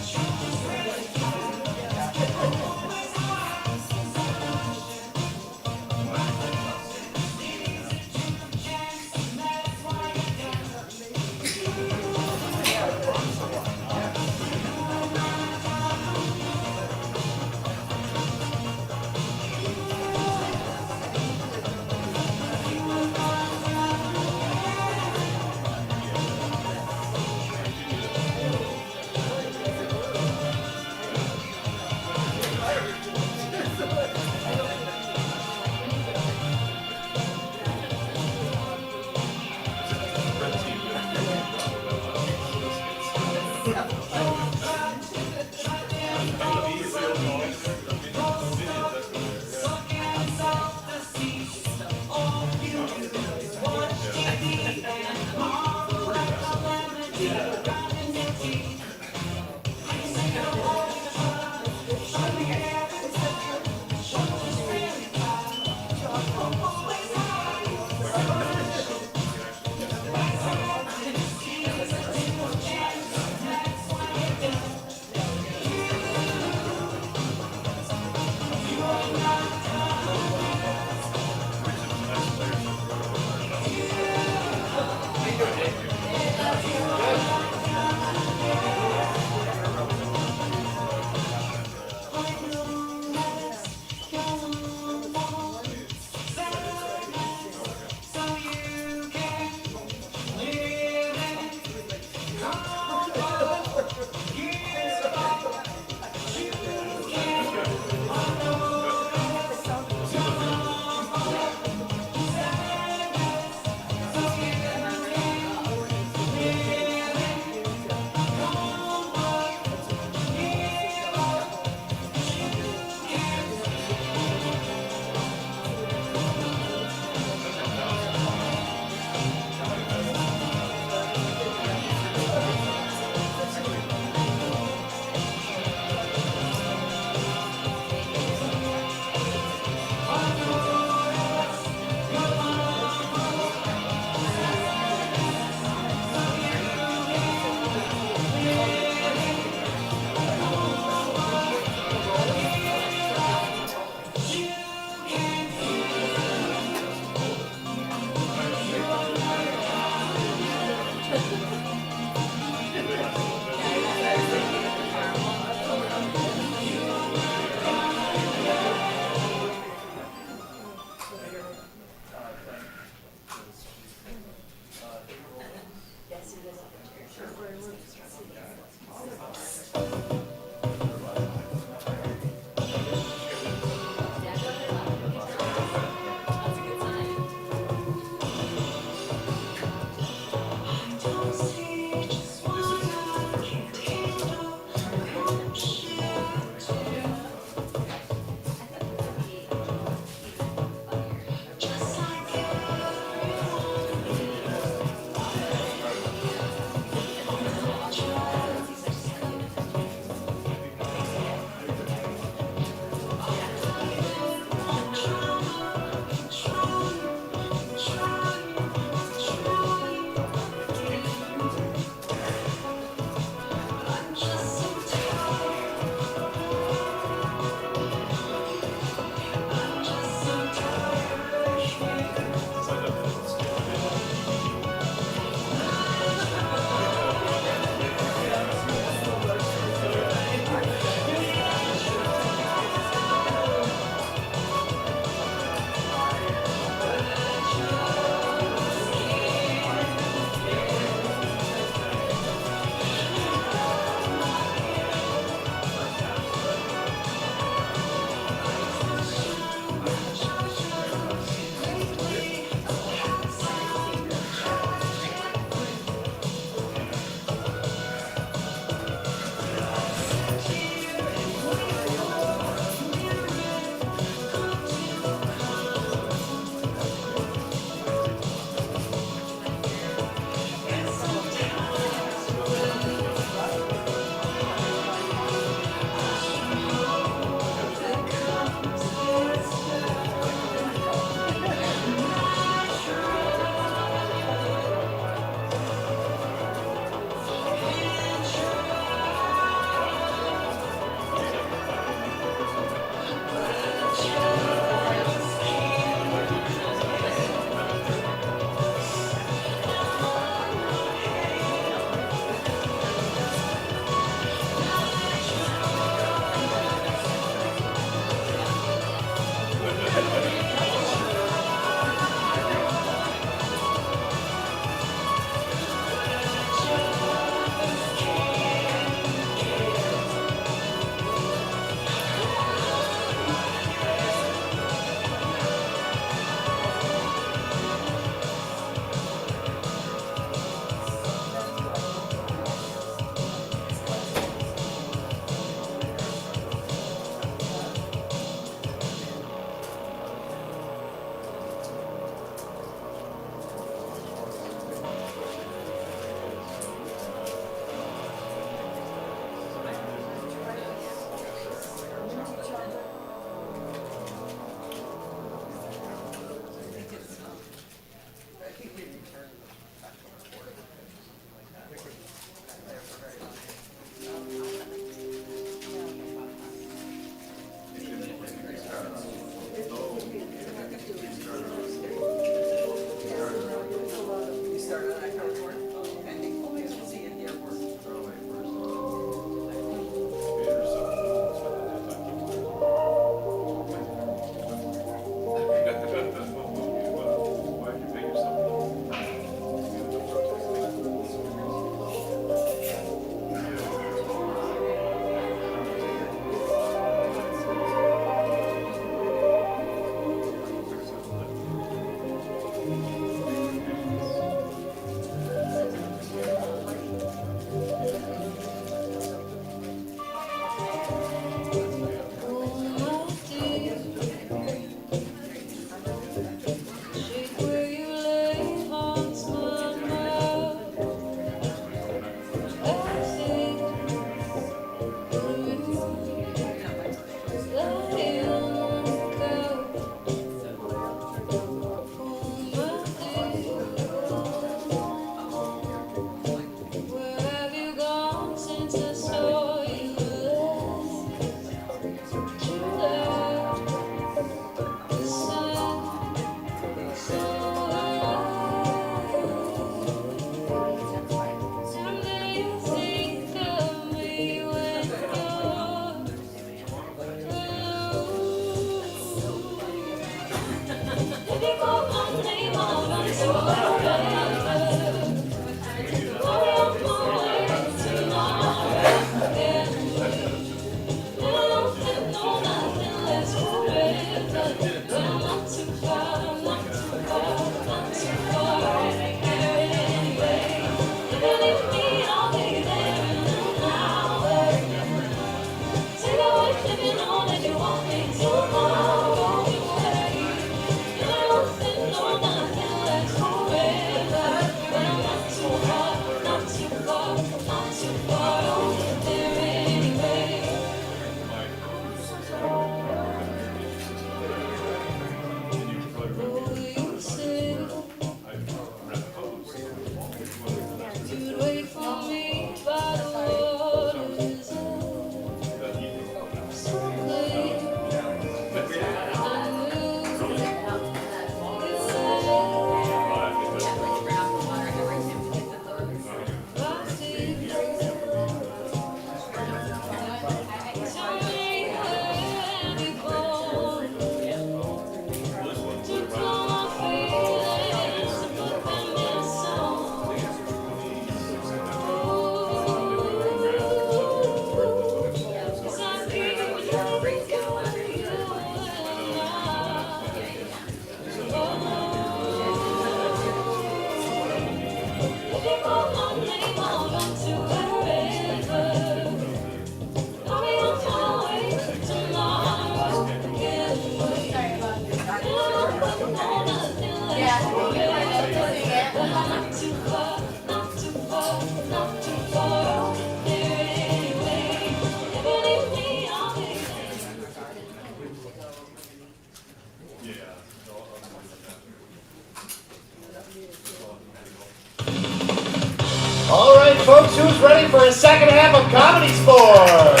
All right, folks, who's ready for a second half of Comedy Sports?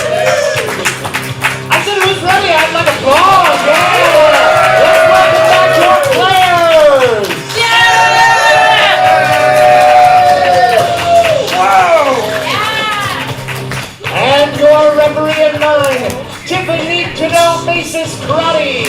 I said who's ready? I'd like applause. Yeah! Let's welcome back to our players. Yeah! Whoa! And your referee in nine, Tiffany Cadell Macy's Karate.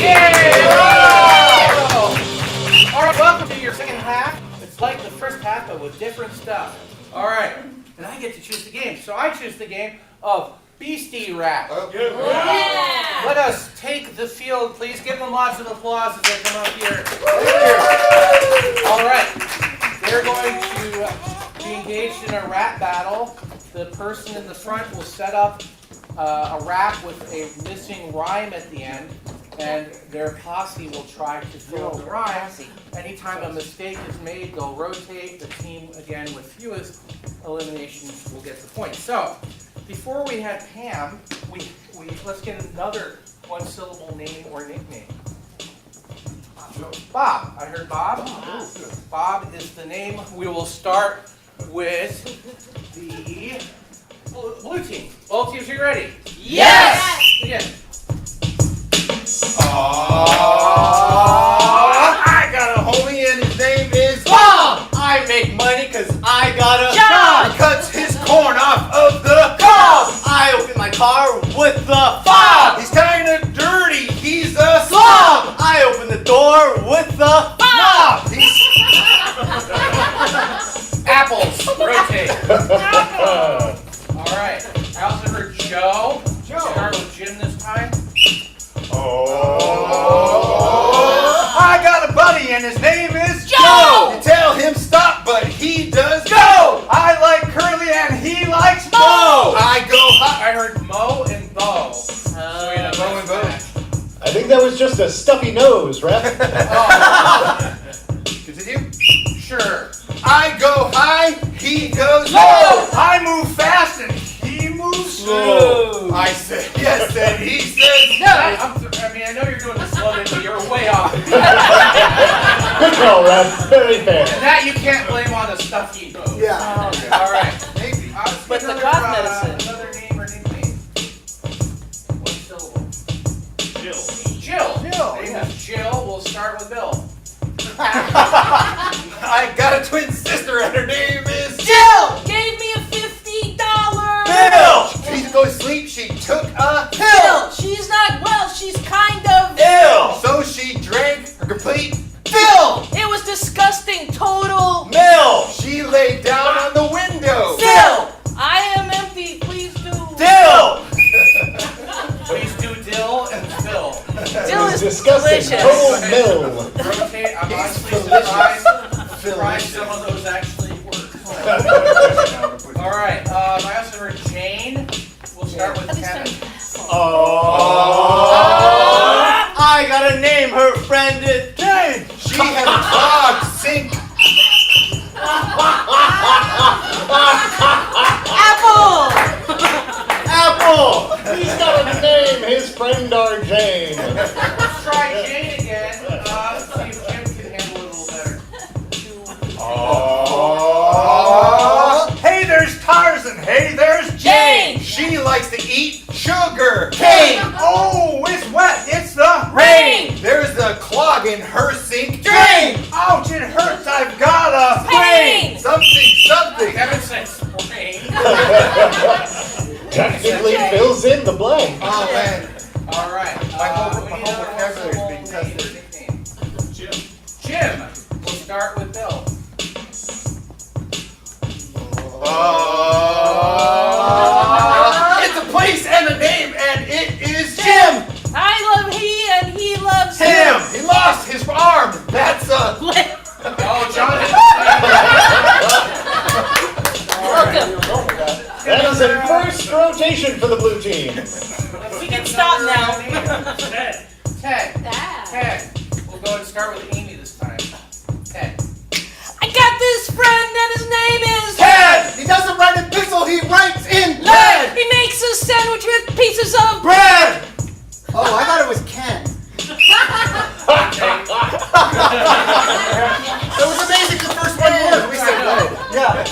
All right, welcome to your second half. It's like the first half, but with different stuff. All right, and I get to choose the game. So I choose the game of Beastie Rap. Yeah. Let us take the field, please. Give them lots of applause as they come up here. All right, they're going to be engaged in a rap battle. The person in the front will set up a rap with a missing rhyme at the end, and their posse will try to fill the rhyme. Anytime a mistake is made, they'll rotate. The team, again, with fewest eliminations will get the point. So, before we had Pam, let's get another one-syllable name or nickname. Bob. I heard Bob. Bob is the name. We will start with the blue team. Both teams, are you ready? Yes! Again. I got a homie and his name is Bob! I make money cause I got a Job! He cuts his corn off of the cob! I open my car with the fob! He's kinda dirty, he's a Slob! I open the door with the knob! Apples. Rotate. All right. I also heard Joe. Start with Jim this time. I got a buddy and his name is Joe! You tell him stop, but he does Go! I like curly and he likes Mo! I go hot. I heard Mo and Bo. So we had a Mo and Bo. I think that was just a stuffy nose, Ref. Continue. Sure. I go high, he goes Low! I move fast and he moves slow. I said yes and he says no. I know you're doing this slowly, but you're way off. Good call, Ref. Very fair. And that you can't blame on the stuffy nose. Yeah. All right. Maybe. But the cough medicine. Another name or nickname. One syllable. Jill. Jill. Name is Jill. We'll start with Bill. I got a twin sister and her name is Jill gave me a $50 Bill! She's going to sleep, she took a bill. She's not well. She's kind of Ill! so she drank her complete Bill! It was disgusting. Total Mill! She laid down on the window. Bill. I am empty. Please do. Dill! Please do Dill and Phil. Dill is disgusting. delicious. Total mill. Rotate. I'm honestly surprised some of those actually work. All right. I also heard Jane. We'll start with Kevin. I gotta name her friend it Jane. She has a clogged sink. Apple. Apple. He's got to name his friend our Jane. Let's try Jane again. Let's see if Jim can handle it a little better. Hey, there's Tarzan. Hey, there's Jane. She likes to eat sugar. Cane. Oh, it's wet. It's the Rain. There's a clog in her sink. Drain. Ouch, it hurts. I've got a Pain. Something. Kevin says rain. Technically fills in the blank. Oh man. All right. My whole we need vocabulary is a being tested. nickname. Jim. We'll start with Bill. It's a place and a name, and it is Jim. I love he and he loves Him. He lost his arm. That's a. Oh, John. Welcome. That is a first rotation for the blue team. We can stop now. Ted. Ted. Ted. We'll go and start with Amy this time. Ted. I got this friend and his name is Ted. He doesn't write in pencil. He writes in Lead. He makes a sandwich with pieces of bread. Oh, I thought it was Ken. That was amazing. The first one worked. We said no. Yeah.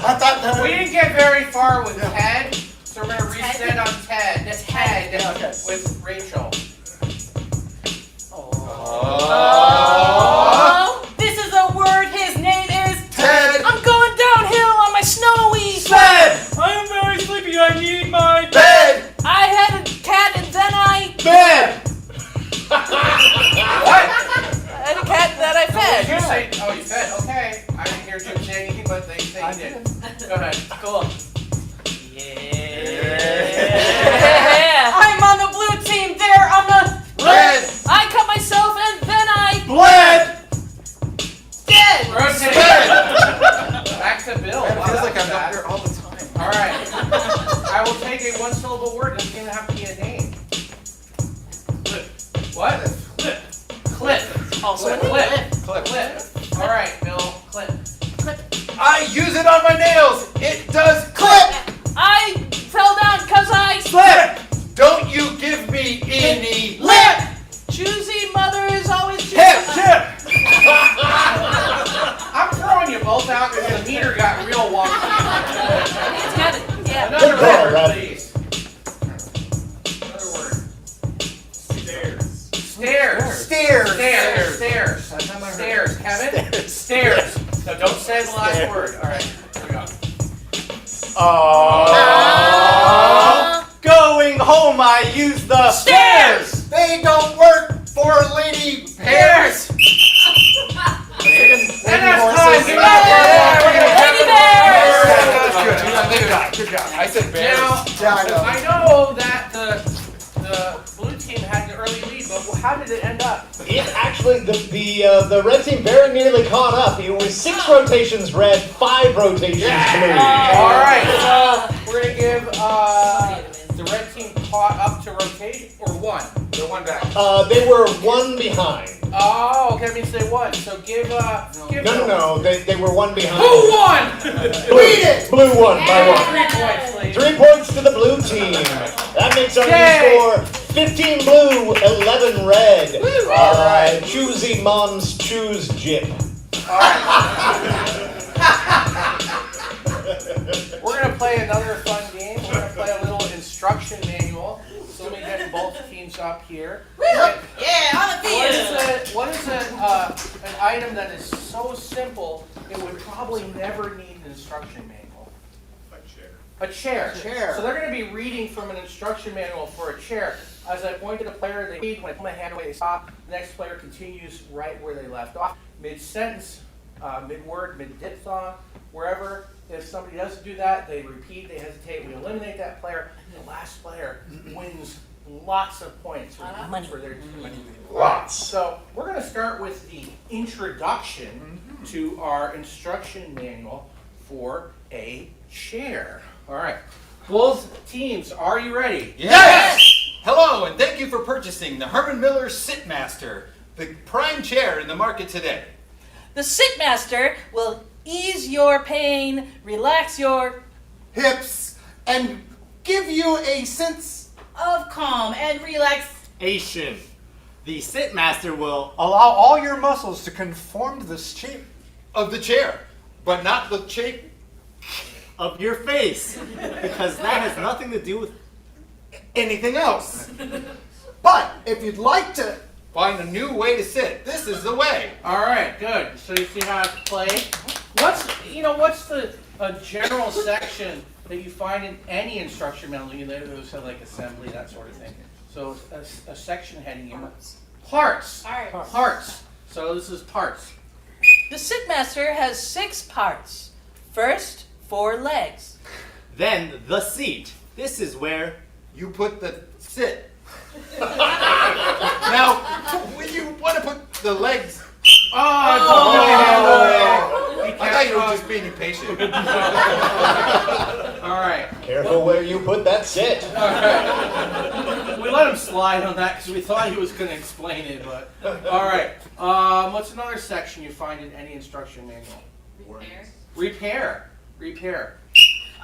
I thought that. We didn't get very far with Ted, so we're going to reset on Ted. That's Ted with Rachel. Oh. This is a word. His name is Ted. I'm going downhill on my snowy Sled. I'm very sleepy. I need my Bed. I had a cat and then I Bed. had a cat that I fed. You say, oh, you fed. Okay. I didn't hear Jim say anything, but they say you did. Go ahead. Cool. Yeah. I'm on the blue team. There on the Red. I cut myself and then I Bled. dead. Rotate. Bed. Back to Bill. Man, it Wow, feels like that I'm was up fast. here all the time. All right. I will take a one-syllable word. It's going to have to be a name. What? Clip. Also a Clip. clip. Clip. All right, Bill. Clip. I use it on my nails. It does clip. I fell down because I Slip. Don't you give me any lip. Choosy mother is always choosy. Chip. I'm throwing you both out because the meter got real wonky. It's got it. Yeah. Another Good call, word, Rob. please. Another word. Stairs. Stairs. Stairs. Stairs. Stairs. Stairs. Kevin? Stairs. No, don't say the last word. All right. Here we go. Going home, I use the Stairs. They don't work for lady bears. And that's time. Give it up. Lady bears. Good job. I said bears. Now, Yeah, I know. I know that the blue team had an early lead, but how did it end up? It actually, the red team very nearly caught up. It was 6 rotations red, 5 rotations blue. All right, so we're gonna give the red team caught up to rotate or one. They're one back. They were 1 behind. Oh, okay, that means they won. So give No, they were 1 behind. Who won? Blue won by 1. 3 points, please. 3 points to the blue team. That makes our score 15 blue, 11 red. All right. Choosy moms choose Jip. All right. We're gonna play another fun game. We're gonna play a little instruction manual. So let me get both teams up here. Yeah, on the What is an item that is so simple it would probably never need an instruction manual? A chair. So they're going to be reading from an instruction manual for a chair. As I point to the player, they read. When I put my hand away, they stop. The next player continues right where they left off. Mid-sentence, mid-word, mid-diphthong, wherever. If somebody doesn't do that, they repeat, they hesitate, we eliminate that player, and the last player wins lots of points for their team. Lots. So we're going to start with the introduction to our instruction manual for a chair. All right. Both teams, are you ready? Yes! Hello, and thank you for purchasing the Herman Miller Sitmaster, the prime chair in the market today. The Sitmaster will ease your pain, relax your Hips, and give you a sense of calm and Asian. The Sitmaster will Allow all your muscles to conform to the shape. Of the chair, but not the shape. of your face, because that has nothing to do with anything else. But if you'd like to Find a new way to sit. This is the way. All right, good. So you see how to play. What's the general section that you find in any instruction manual? You know, those have like assembly, that sort of thing. So a section heading in parts. Parts. So this is parts. The Sitmaster has 6 parts. First, 4 legs. then the seat. This is where You put the sit. Now, when you want to put the legs, Oh, I thought you were just being impatient. All right. Careful where you put that sit. We let him slide on that because we thought he was going to explain it, but all right. What's another section you find in any instruction manual? Repair.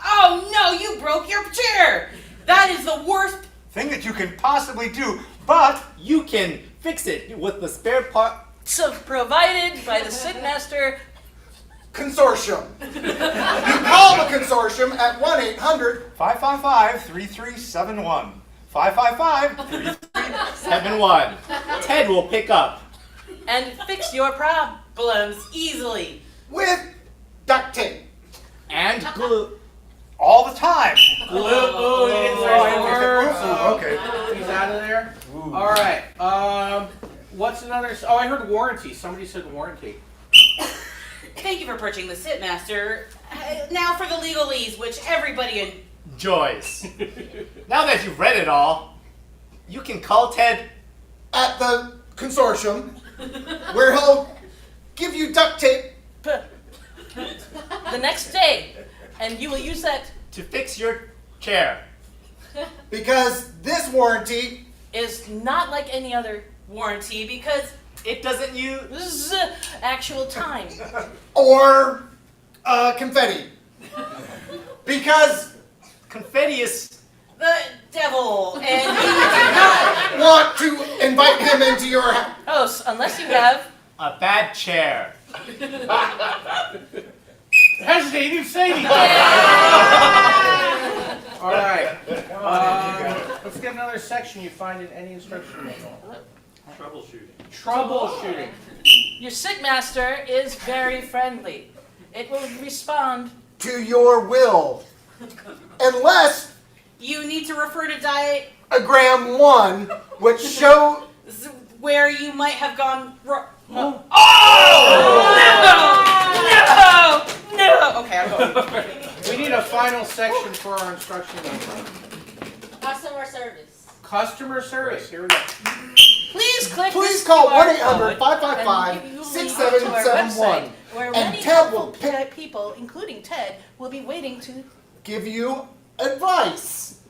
Oh no, you broke your chair! That is the worst. Thing that you can possibly do, but you can fix it with the spare part. So provided by the Sitmaster. consortium. You call the consortium at 1-800 555-3371. 555-3371. 7-1. Ted will pick up. And fix your problems easily. with duct tape. And glue. All the time. Oh, he didn't say the word. Oh, okay. He's out of there. All right. What's another? Oh, I heard warranty. Somebody said warranty. Thank you for purchasing the Sitmaster. Now for the legalese, which everybody Joyce. Now that you've read it all, you can call Ted. At the consortium, where he'll give you duct tape the next day, and you will use that to fix your chair. because this warranty is not like any other warranty because It doesn't use actual time. or confetti. Because confetti is The devil, and you do not. want to invite him into your house. Oh, unless you have. a bad chair. Hesitate, you didn't say anything. All right. Let's get another section you find in any instruction manual. Troubleshooting. Your Sitmaster is very friendly. It will respond. To your will. Unless You need to refer to diagram 1, which show where you might have gone wrong. No! Okay, I'm going. We need a final section for our instruction manual. Customer service. Customer service. Here we go. Please click Please this call QR 1-800-555-6771 where and many Ted will helpful people, including Ted, will be waiting to. give you advice.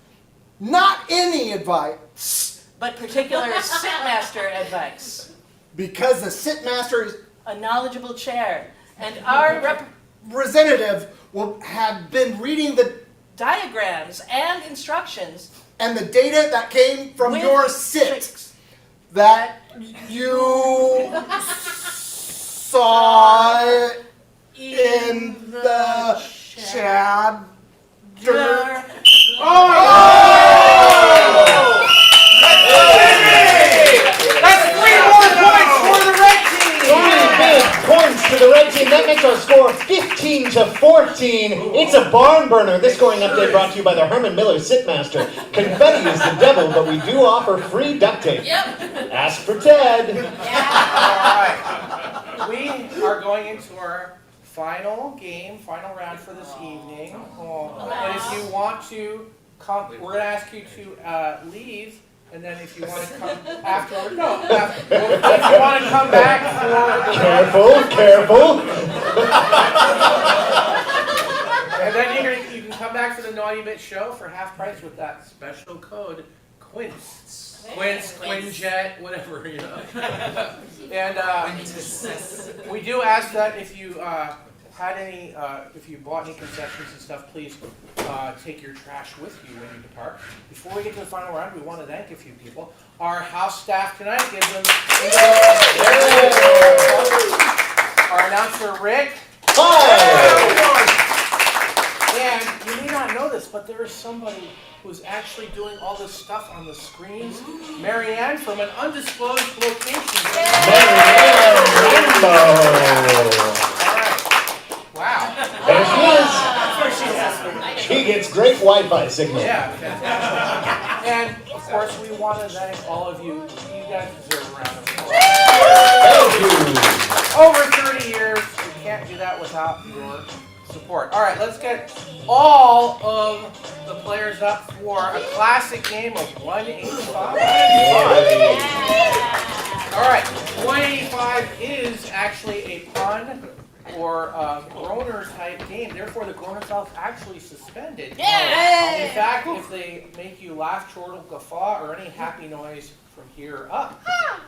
Not any advice. But particular Sitmaster advice. Because the Sitmaster is A knowledgeable chair. And our representative will have been reading the diagrams and instructions and the data that came from with your sit that you saw in the chapter. That's 3 more points for the red team. 3 big points to the red team. That makes our score 15-14. It's a barn burner. This scoring update brought to you by the Herman Miller Sitmaster. Confetti is the devil, but we do offer free duct tape. Yep. Ask for Ted. All right. We are going into our final game, final round for this evening. And if you want to come, we're going to ask you to leave And then if you want to come after, no, after, if you want to come back for the Careful. and then you can come back for the Naughty Bit show for half price with that special code Quince, Quinjet, whatever, you know. And we do ask that if you if you bought any concessions and stuff, please take your trash with you when you depart. Before we get to the final round, we want to thank a few people. Our house staff tonight, give them. Our announcer Rick. Hi. And you may not know this, but there is somebody who's actually doing all this stuff on the screens. Marianne from an undisclosed location. Rainbow. All right. Wow. There she is. She gets great Wi-Fi signal. Yeah, fantastic. And of course, we want to thank all of you. You guys deserve a round of applause. Thank you. Over 30 years, we can't do that without your support. All right, let's get all of the players up for a classic game of 185. All right, 185 is actually a pun or groaner type game. Therefore, the groaner felt actually suspended. In fact, if they make you laugh, chortle, guffaw, or any happy noise from here up,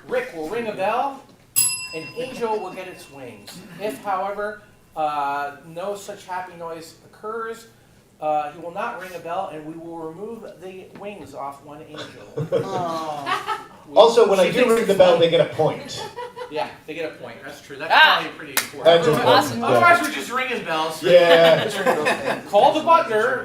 Rick will ring a bell, and Angel will get its wings. If, however, no such happy noise occurs, he will not ring a bell, and we will remove the wings off one angel. Also, when I do ring the bell, they get a point. Yeah, they get a point. That's true. That's probably pretty important. That's important. Awesome. Otherwise, we're just ringing bells. Yeah. Call the butler.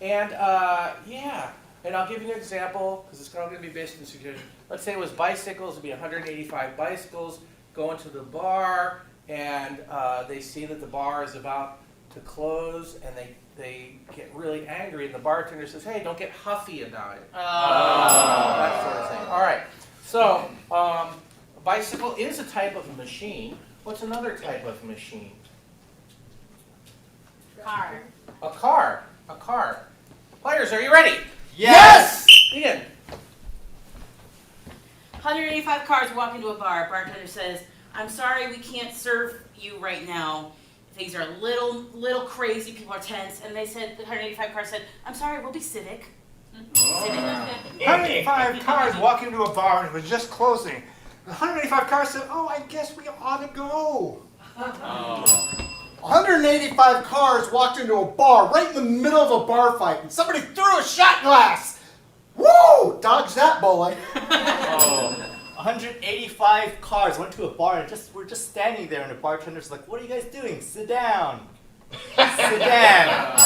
Yeah. And I'll give you an example, because it's all going to be based on the suggestion. Let's say it was bicycles. It would be 185 bicycles going to the bar, and they see that the bar is about to close, and they get really angry, and the bartender says, "Hey, don't get huffy about it." That sort of thing. All right. So, a bicycle is a type of machine. What's another type of machine? Car. A car. A car. Players, are you ready? Yes! Ian. 185 cars walk into a bar. Bartender says, "I'm sorry, we can't serve you right now. Things are a little crazy. People are tense." And they said, the 185 cars said, "I'm sorry, we'll be civic." Civic. 185 cars walk into a bar and it was just closing. The 185 cars said, "Oh, I guess we ought to go." 185 cars walked into a bar right in the middle of a bar fight, and somebody threw a shot glass. Woo! Dodge that bullet. 185 cars went to a bar and we're just standing there, and the bartender's like, "What are you guys doing? Sit down." Sit down.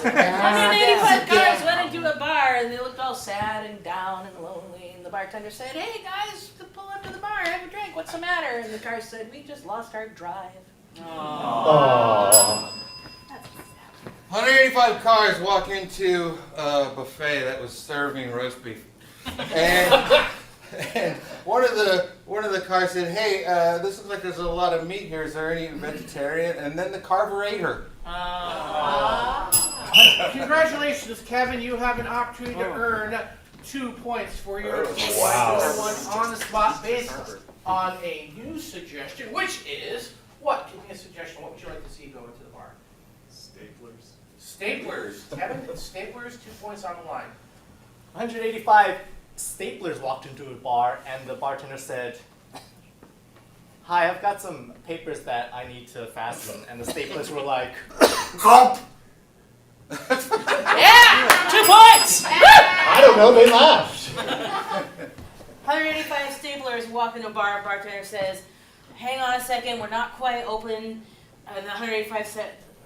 185 cars went into a bar and they looked all sad and down and lonely. And the bartender said, "Hey guys, pull up to the bar, have a drink. What's the matter?" And the car said, "We just lost our drive." Aww. 185 cars walk into a buffet that was serving roast beef, and one of the cars said, "Hey, this looks like there's a lot of meat here. Is there any vegetarian?" And then the carver ate her. Congratulations, Kevin. You have an opportunity to earn 2 points for your Wow. one on the spot based on a new suggestion, which is what? Give me a suggestion. What would you like to see go into the bar? Staplers. Kevin, staplers, 2 points on the line. 185 staplers walked into a bar, and the bartender said, "Hi, I've got some papers that I need to fasten." And the staplers were like, "Gulp!" Yeah! 2 points! I don't know, they laughed. 185 staplers walk into a bar. Bartender says, "Hang on a second, we're not quite open." And the 185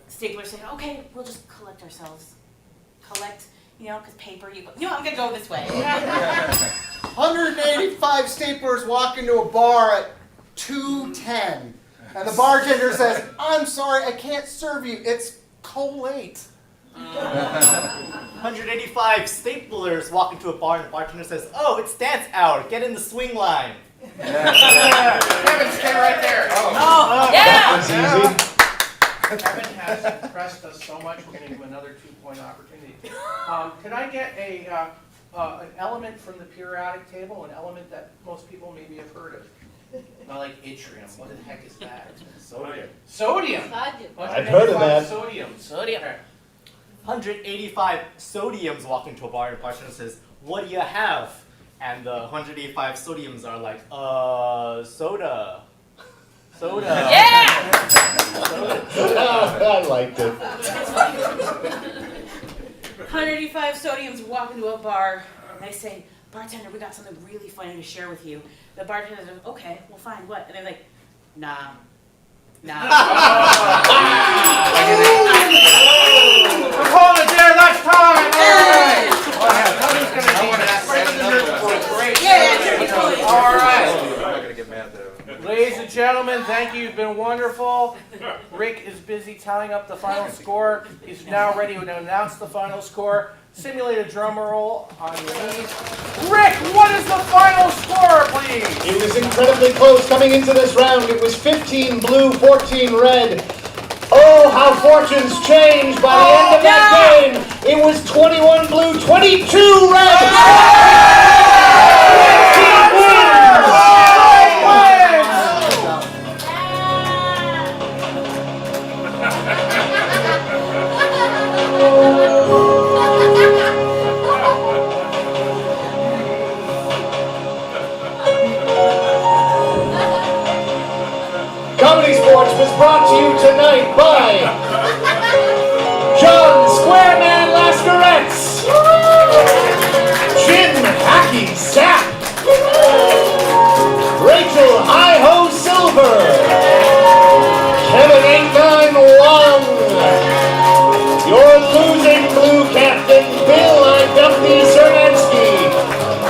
staplers said, "Okay, we'll just collect ourselves. Collect, because paper, I'm going to go this way." 185 staplers walk into a bar at 2:10, and the bartender says, "I'm sorry, I can't serve you. It's cold-late." 185 staplers walk into a bar, and the bartender says, "Oh, it's dance hour. Get in the swing line." Kevin, stay right there. Yeah! That's easy. Kevin has impressed us so much, we're going to give him another 2 point opportunity. Can I get an element from the periodic table, an element that most people maybe have heard of? Like yttrium. What the heck is that? Sodium. Sodium. Sodium. I've heard of that. Sodium. Sodium. Okay. 185 sodiums walk into a bar and bartender says, "What do you have?" And the 185 sodiums are like, soda. Soda. Yeah! I liked it. 185 sodiums walk into a bar and they say, "Bartender, we got something really funny to share with you." The bartender says, "Okay, well fine, what?" And they're like, "Nah. We're calling it there. That's time. All right. Yeah, All right. I'm not gonna get mad though. Ladies and gentlemen, thank you. You've been wonderful. Rick is busy tallying up the final score. He's now ready to announce the final score. Simulate a drum roll on your knees. Rick, what is the final score, please? It was incredibly close coming into this round. It was 15 blue, 14 red. Oh, how fortunes changed by the end of that game. It was 21 blue, 22 red. ComedySportz was brought to you tonight by John Squareman Lascarettes, Jim Hacky Sap, Rachel Hi-Ho Silver, Kevin 89 Long, your losing blue captain Bill Dumpy Cernansky,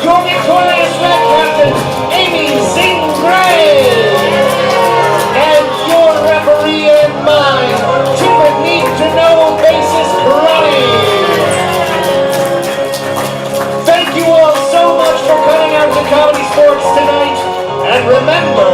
your victorious red captain Amy Zing Gray, and your referee and mine, Tipper Need-to-Know bassist Ronnie. Thank you all so much for coming out to ComedySportz tonight, and remember,